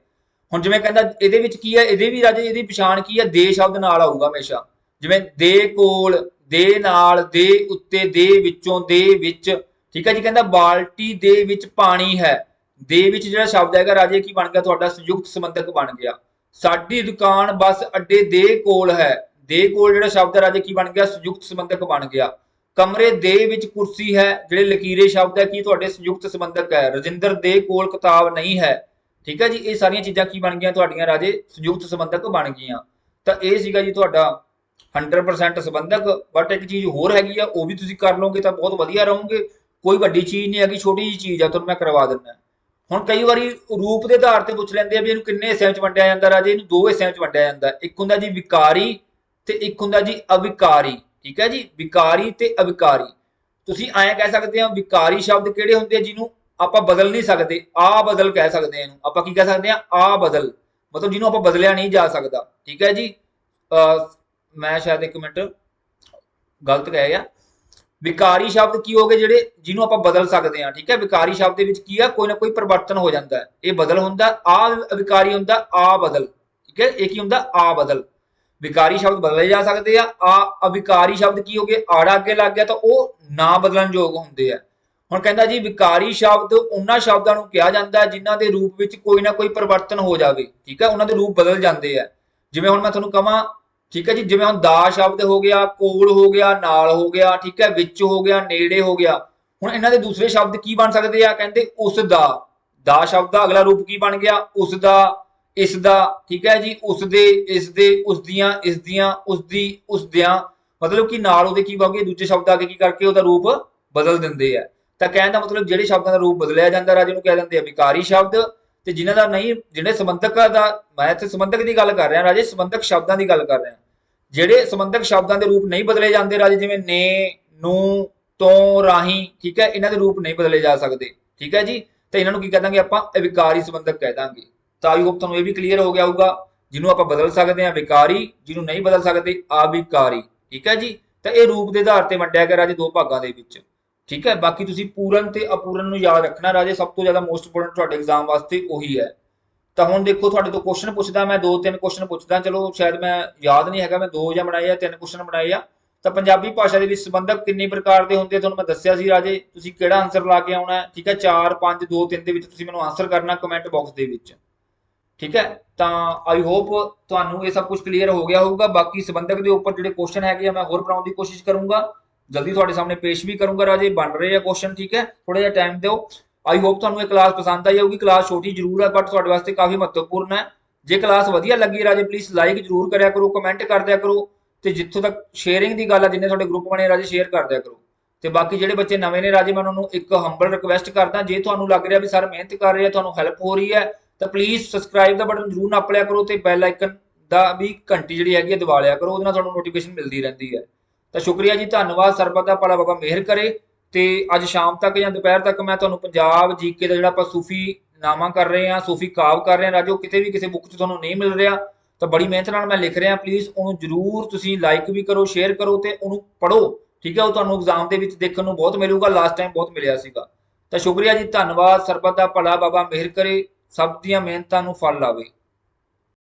ਹੁਣ ਜਿਵੇਂ ਕਹਿੰਦਾ ਇਹਦੇ ਵਿੱਚ ਕੀ ਹੈ, ਇਹਦੇ ਵੀ ਰਾਜੇ ਇਹਦੀ ਪਛਾਣ ਕੀ ਹੈ, ਦੇ ਸ਼ਬਦ ਨਾਲ ਆਊਗਾ ਹਮੇਸ਼ਾ। ਜਿਵੇਂ ਦੇ ਕੋਲ, ਦੇ ਨਾਲ, ਦੇ ਉੱਤੇ, ਦੇ ਵਿੱਚੋਂ, ਦੇ ਵਿੱਚ। ਠੀਕ ਹੈ ਜੀ, ਕਹਿੰਦਾ ਬਾਲਟੀ ਦੇ ਵਿੱਚ ਪਾਣੀ ਹੈ, ਦੇ ਵਿੱਚ ਜਿਹੜਾ ਸ਼ਬਦ ਹੈਗਾ ਰਾਜੇ ਕੀ ਬਣ ਗਿਆ, ਤੁਹਾਡਾ ਸੰਯੁਕਤ ਸੰਬੰਧਕ ਬਣ ਗਿਆ। ਸਾਡੀ ਦੁਕਾਨ ਬੱਸ ਅੱਡੇ ਦੇ ਕੋਲ ਹੈ, ਦੇ ਕੋਲ ਜਿਹੜਾ ਸ਼ਬਦ ਹੈ ਰਾਜੇ ਕੀ ਬਣ ਗਿਆ, ਸੰਯੁਕਤ ਸੰਬੰਧਕ ਬਣ ਗਿਆ। ਕਮਰੇ ਦੇ ਵਿੱਚ ਕੁਰਸੀ ਹੈ, ਜਿਹੜੇ ਲਕੀਰੇ ਸ਼ਬਦ ਹੈ ਕੀ ਤੁਹਾਡੇ ਸੰਯੁਕਤ ਸੰਬੰਧਕ ਹੈ। ਰਜਿੰਦਰ ਦੇ ਕੋਲ ਕਿਤਾਬ ਨਹੀਂ ਹੈ। ਠੀਕ ਹੈ ਜੀ, ਇਹ ਸਾਰੀਆਂ ਚੀਜ਼ਾਂ ਕੀ ਬਣ ਗਈਆਂ ਤੁਹਾਡੀਆਂ ਰਾਜੇ, ਸੰਯੁਕਤ ਸੰਬੰਧਕ ਬਣ ਗਈਆਂ। ਤਾਂ ਇਹ ਸੀਗਾ ਜੀ ਤੁਹਾਡਾ 100% ਸੰਬੰਧਕ। ਬਟ ਇੱਕ ਚੀਜ਼ ਹੋਰ ਹੈਗੀ ਆ, ਉਹ ਵੀ ਤੁਸੀਂ ਕਰ ਲਓਗੇ ਤਾਂ ਬਹੁਤ ਵਧੀਆ ਰਹੋਗੇ। ਕੋਈ ਵੱਡੀ ਚੀਜ਼ ਨਹੀਂ ਹੈਗੀ, ਛੋਟੀ ਜਿਹੀ ਚੀਜ਼ ਆ, ਤੁਹਾਨੂੰ ਮੈਂ ਕਰਵਾ ਦਿੰਦਾ। ਹੁਣ ਕਈ ਵਾਰੀ ਰੂਪ ਦੇ ਆਧਾਰ ਤੇ ਪੁੱਛ ਲੈਂਦੇ ਆ ਵੀ ਇਹਨੂੰ ਕਿੰਨੇ ਹਿੱਸਿਆਂ ਵਿੱਚ ਵੰਡਿਆ ਜਾਂਦਾ ਰਾਜੇ, ਇਹਨੂੰ ਦੋ ਹਿੱਸਿਆਂ ਵਿੱਚ ਵੰਡਿਆ ਜਾਂਦਾ। ਇੱਕ ਹੁੰਦਾ ਜੀ ਵਿਕਾਰੀ ਤੇ ਇੱਕ ਹੁੰਦਾ ਜੀ ਅਵਿਕਾਰੀ। ਠੀਕ ਹੈ ਜੀ, ਵਿਕਾਰੀ ਤੇ ਅਵਿਕਾਰੀ। ਤੁਸੀਂ ਐਂ ਕਹਿ ਸਕਦੇ ਹੋ ਵਿਕਾਰੀ ਸ਼ਬਦ ਕਿਹੜੇ ਹੁੰਦੇ ਆ, ਜਿਹਨੂੰ ਆਪਾਂ ਬਦਲ ਨਹੀਂ ਸਕਦੇ, ਆ ਬਦਲ ਕਹਿ ਸਕਦੇ ਆ ਇਹਨੂੰ ਆਪਾਂ। ਕੀ ਕਹਿ ਸਕਦੇ ਆ, ਆ ਬਦਲ, ਮਤਲਬ ਜਿਹਨੂੰ ਆਪਾਂ ਬਦਲਿਆ ਨਹੀਂ ਜਾ ਸਕਦਾ। ਠੀਕ ਹੈ ਜੀ, ਮੈਂ ਸ਼ਾਇਦ ਇੱਕ ਮਿੰਟ ਗਲਤ ਕਹਿ ਗਿਆ। ਵਿਕਾਰੀ ਸ਼ਬਦ ਕੀ ਹੋ ਗਏ, ਜਿਹੜੇ ਜਿਹਨੂੰ ਆਪਾਂ ਬਦਲ ਸਕਦੇ ਹਾਂ। ਠੀਕ ਹੈ, ਵਿਕਾਰੀ ਸ਼ਬਦ ਦੇ ਵਿੱਚ ਕੀ ਆ, ਕੋਈ ਨਾ ਕੋਈ ਪਰਿਵਰਤਨ ਹੋ ਜਾਂਦਾ ਹੈ, ਇਹ ਬਦਲ ਹੁੰਦਾ। ਆ ਵਿਕਾਰੀ ਹੁੰਦਾ ਆ ਬਦਲ। ਠੀਕ ਹੈ, ਇਹ ਕੀ ਹੁੰਦਾ, ਆ ਬਦਲ। ਵਿਕਾਰੀ ਸ਼ਬਦ ਬਦਲੇ ਜਾ ਸਕਦੇ ਆ। ਅਵਿਕਾਰੀ ਸ਼ਬਦ ਕੀ ਹੋ ਗਏ, ਆੜਾ ਅੱਗੇ ਲੱਗ ਗਿਆ ਤਾਂ ਉਹ ਨਾ ਬਦਲਣ ਯੋਗ ਹੁੰਦੇ ਆ। ਹੁਣ ਕਹਿੰਦਾ ਜੀ ਵਿਕਾਰੀ ਸ਼ਬਦ ਉਹਨਾਂ ਸ਼ਬਦਾਂ ਨੂੰ ਕਿਹਾ ਜਾਂਦਾ ਜਿਨ੍ਹਾਂ ਦੇ ਰੂਪ ਵਿੱਚ ਕੋਈ ਨਾ ਕੋਈ ਪਰਿਵਰਤਨ ਹੋ ਜਾਵੇ। ਠੀਕ ਹੈ, ਉਹਨਾਂ ਦੇ ਰੂਪ ਬਦਲ ਜਾਂਦੇ ਆ। ਜਿਵੇਂ ਹੁਣ ਮੈਂ ਤੁਹਾਨੂੰ ਕਹਾਂ, ਠੀਕ ਹੈ ਜੀ, ਜਿਵੇਂ ਹੁਣ ਦਾ ਸ਼ਬਦ ਹੋ ਗਿਆ, ਕੋਲ ਹੋ ਗਿਆ, ਨਾਲ ਹੋ ਗਿਆ, ਠੀਕ ਹੈ, ਵਿੱਚ ਹੋ ਗਿਆ, ਨੇੜੇ ਹੋ ਗਿਆ। ਹੁਣ ਇਹਨਾਂ ਦੇ ਦੂਸਰੇ ਸ਼ਬਦ ਕੀ ਬਣ ਸਕਦੇ ਆ, ਕਹਿੰਦੇ ਉਸ ਦਾ। ਦਾ ਸ਼ਬਦ ਦਾ ਅਗਲਾ ਰੂਪ ਕੀ ਬਣ ਗਿਆ, ਉਸ ਦਾ, ਇਸ ਦਾ। ਠੀਕ ਹੈ ਜੀ, ਉਸ ਦੇ, ਇਸ ਦੇ, ਉਸ ਦੀਆਂ, ਇਸ ਦੀਆਂ, ਉਸ ਦੀ, ਉਸ ਦਿਆਂ। ਮਤਲਬ ਕਿ ਨਾਲ ਉਹਦੇ ਕੀ ਹੋਗੇ, ਦੂਜੇ ਸ਼ਬਦ ਆ ਕੇ ਕੀ ਕਰਕੇ ਉਹਦਾ ਰੂਪ ਬਦਲ ਦਿੰਦੇ ਆ। ਤਾਂ ਕਹਿਣ ਦਾ ਮਤਲਬ ਜਿਹੜੇ ਸ਼ਬਦਾਂ ਦਾ ਰੂਪ ਬਦਲਿਆ ਜਾਂਦਾ ਰਾਜੇ ਨੂੰ ਕਹਿ ਦਿੰਦੇ ਆ ਵਿਕਾਰੀ ਸ਼ਬਦ, ਤੇ ਜਿਨ੍ਹਾਂ ਦਾ ਨਹੀਂ, ਜਿਹੜੇ ਸੰਬੰਧਕ ਦਾ, ਮੈਂ ਇੱਥੇ ਸੰਬੰਧਕ ਦੀ ਗੱਲ ਕਰ ਰਿਹਾ ਰਾਜੇ, ਸੰਬੰਧਕ ਸ਼ਬਦਾਂ ਦੀ ਗੱਲ ਕਰ ਰਿਹਾ। ਜਿਹੜੇ ਸੰਬੰਧਕ ਸ਼ਬਦਾਂ ਦੇ ਰੂਪ ਨਹੀਂ ਬਦਲੇ ਜਾਂਦੇ ਰਾਜੇ, ਜਿਵੇਂ ਨੇ, ਨੂੰ, ਤੋਂ, ਰਾਹੀਂ। ਠੀਕ ਹੈ, ਇਹਨਾਂ ਦੇ ਰੂਪ ਨਹੀਂ ਬਦਲੇ ਜਾ ਸਕਦੇ। ਠੀਕ ਹੈ ਜੀ, ਤਾਂ ਇਹਨਾਂ ਨੂੰ ਕੀ ਕਹਿ ਦਾਂਗੇ ਆਪਾਂ, ਅਵਿਕਾਰੀ ਸੰਬੰਧਕ ਕਹਿ ਦਾਂਗੇ। ਤਾਂ ਆਈ ਹੋਪ ਤੁਹਾਨੂੰ ਇਹ ਵੀ ਕਲੀਅਰ ਹੋ ਗਿਆ ਹੋਊਗਾ। ਜਿਹਨੂੰ ਆਪਾਂ ਬਦਲ ਸਕਦੇ ਹਾਂ ਵਿਕਾਰੀ, ਜਿਹਨੂੰ ਨਹੀਂ ਬਦਲ ਸਕਦੇ ਅਵਿਕਾਰੀ। ਠੀਕ ਹੈ ਜੀ, ਤਾਂ ਇਹ ਰੂਪ ਦੇ ਆਧਾਰ ਤੇ ਵੰਡਿਆ ਗਿਆ ਰਾਜੇ ਦੋ ਭਾਗਾਂ ਦੇ ਵਿੱਚ। ਠੀਕ ਹੈ, ਬਾਕੀ ਤੁਸੀਂ ਪੂਰਨ ਤੇ ਅਪੂਰਨ ਨੂੰ ਯਾਦ ਰੱਖਣਾ ਰਾਜੇ। ਸਭ ਤੋਂ ਜ਼ਿਆਦਾ ਮੋਸਟ ਇੰਪੋਰਟੈਂਟ ਤੁਹਾਡੇ ਐਗਜ਼ਾਮ ਵਾਸਤੇ ਉਹੀ ਹੈ। ਤਾਂ ਹੁਣ ਦੇਖੋ ਤੁਹਾਡੇ ਤੋਂ ਕੁਐਸਚਨ ਪੁੱਛਦਾ ਮੈਂ, ਦੋ ਤਿੰਨ ਕੁਐਸਚਨ ਪੁੱਛਦਾ। ਚਲੋ ਸ਼ਾਇਦ ਮੈਂ ਯਾਦ ਨਹੀਂ ਹੈਗਾ, ਮੈਂ ਦੋ ਜਾਂ ਬਣਾਏ ਆ, ਤਿੰਨ ਕੁਐਸਚਨ ਬਣਾਏ ਆ। ਤਾਂ ਪੰਜਾਬੀ ਭਾਸ਼ਾ ਦੇ ਵਿੱਚ ਸੰਬੰਧਕ ਕਿੰਨੇ ਪ੍ਰਕਾਰ ਦੇ ਹੁੰਦੇ ਤੁਹਾਨੂੰ ਮੈਂ ਦੱਸਿਆ ਸੀ ਰਾਜੇ। ਤੁਸੀਂ ਕਿਹੜਾ ਆਨਸਰ ਲਾ ਕੇ ਆਉਣਾ। ਠੀਕ ਹੈ, 4 5 2 3 ਦੇ ਵਿੱਚ ਤੁਸੀਂ ਮੈਨੂੰ ਆਨਸਰ ਕਰਨਾ ਕਮੈਂਟ ਬਾਕਸ ਦੇ ਵਿੱਚ। ਠੀਕ ਹੈ, ਤਾਂ ਆਈ ਹੋਪ ਤੁਹਾਨੂੰ ਇਹ ਸਭ ਕੁਝ ਕਲੀਅਰ ਹੋ ਗਿਆ ਹੋਊਗਾ। ਬਾਕੀ ਸੰਬੰਧਕ ਦੇ ਉੱਪਰ ਜਿਹੜੇ ਕੁਐਸਚਨ ਹੈਗੇ ਆ ਮੈਂ ਹੋਰ ਬਣਾਉਣ ਦੀ ਕੋਸ਼ਿਸ਼ ਕਰੂੰਗਾ, ਜਲਦੀ ਤੁਹਾਡੇ ਸਾਹਮਣੇ ਪੇਸ਼ ਵੀ ਕਰੂੰਗਾ ਰਾਜੇ। ਬਣ ਰਹੇ ਆ ਕੁਐਸਚਨ। ਠੀਕ ਹੈ, ਥੋੜਾ ਜਿਹਾ ਟਾਈਮ ਦਿਓ। ਆਈ ਹੋਪ ਤੁਹਾਨੂੰ ਇਹ ਕਲਾਸ ਪਸੰਦ ਆਈ ਹੋਊਗੀ। ਕਲਾਸ ਛੋਟੀ ਜ਼ਰੂਰ ਹੈ ਬਟ ਤੁਹਾਡੇ ਵਾਸਤੇ ਕਾਫੀ ਮਹੱਤਵਪੂਰਨ ਹੈ। ਜੇ ਕਲਾਸ ਵਧੀਆ ਲੱਗੀ ਰਾਜੇ ਪਲੀਜ਼ ਲਾਈਕ ਜ਼ਰੂਰ ਕਰਿਆ ਕਰੋ, ਕਮੈਂਟ ਕਰ ਦਿਆ ਕਰੋ, ਤੇ ਜਿੱਥੋਂ ਤੱਕ ਸ਼ੇਅਰਿੰਗ ਦੀ ਗੱਲ ਆ, ਜਿੰਨੇ ਤੁਹਾਡੇ ਗਰੁੱਪ ਬਣੇ ਰਾਜੇ ਸ਼ੇਅਰ ਕਰ ਦਿਆ ਕਰੋ। ਤੇ ਬਾਕੀ ਜਿਹੜੇ ਬੱਚੇ ਨਵੇਂ ਨੇ ਰਾਜੇ, ਮੈਂ ਉਹਨਾਂ ਨੂੰ ਇੱਕ ਹੰਬਲ ਰਿਕਵੈਸਟ ਕਰਦਾ, ਜੇ ਤੁਹਾਨੂੰ ਲੱਗ ਰਿਹਾ ਵੀ ਸਰ ਮਿਹਨਤ ਕਰ ਰਹੇ ਆ, ਤੁਹਾਨੂੰ ਹੈਲਪ ਹੋ ਰਹੀ ਹੈ, ਤਾਂ ਪਲੀਜ਼ ਸਬਸਕ੍ਰਾਈਬ ਦਾ ਬਟਨ ਜ਼ਰੂਰ ਨੱਪ ਲਿਆ ਕਰੋ, ਤੇ ਬੈਲ ਆਈਕਨ ਦਾ ਵੀ ਘੰਟੀ ਜਿਹੜੀ ਹੈਗੀ ਹੈ ਦਬਾ ਲਿਆ ਕਰੋ। ਉਹਦੇ ਨਾਲ ਤੁਹਾਨੂੰ ਨੋਟੀਫਿਕੇਸ਼ਨ ਮਿਲਦੀ ਰਹਿੰਦੀ ਹੈ। ਤਾਂ ਸ਼ੁਕਰੀਆ ਜੀ, ਧੰਨਵਾਦ। ਸਰਬੱਤ ਦਾ ਭਲਾ ਬਾਬਾ ਮਿਹਰ ਕਰੇ। ਤੇ ਅੱਜ ਸ਼ਾਮ ਤੱਕ ਜਾਂ ਦੁਪਹਿਰ ਤੱਕ ਮੈਂ ਤੁਹਾਨੂੰ ਪੰਜਾਬ ਜੀਕੇ ਦਾ ਜਿਹੜਾ ਆਪਾਂ ਸੂਫੀ ਨਾਮਾ ਕਰ ਰਹੇ ਹਾਂ, ਸੂਫੀ ਕਾਵ ਕਰ ਰਹੇ ਹਾਂ ਰਾਜੋ, ਕਿਤੇ ਵੀ ਕਿਸੇ ਬੁੱਕ 'ਚ ਤੁਹਾਨੂੰ ਨਹੀਂ ਮਿਲ ਰਿਹਾ ਤਾਂ ਬੜੀ ਮਿਹਨਤ ਨਾਲ ਮੈਂ ਲਿਖ ਰਿਹਾ। ਪਲੀਜ਼ ਉਹਨੂੰ ਜ਼ਰੂਰ ਤੁਸੀਂ ਲਾਈਕ ਵੀ ਕਰੋ, ਸ਼ੇਅਰ ਕਰੋ ਤੇ ਉਹਨੂੰ ਪੜ੍ਹੋ। ਠੀਕ ਹੈ, ਉਹ ਤੁਹਾਨੂੰ ਐਗਜ਼ਾਮ ਦੇ ਵਿੱਚ ਦੇਖਣ ਨੂੰ ਬਹੁਤ ਮਿਲੂਗਾ। ਲਾਸਟ ਟਾਈਮ ਬਹੁਤ ਮਿਲਿਆ ਸੀਗਾ। ਤਾਂ ਸ਼ੁਕਰੀਆ ਜੀ, ਧੰਨਵਾਦ। ਸਰਬੱਤ ਦਾ ਭਲਾ ਬਾਬਾ ਮਿਹਰ ਕਰੇ, ਸਭ ਦੀਆਂ ਮਿਹਨਤਾਂ ਨੂੰ ਫਲ ਲਾਵੇ।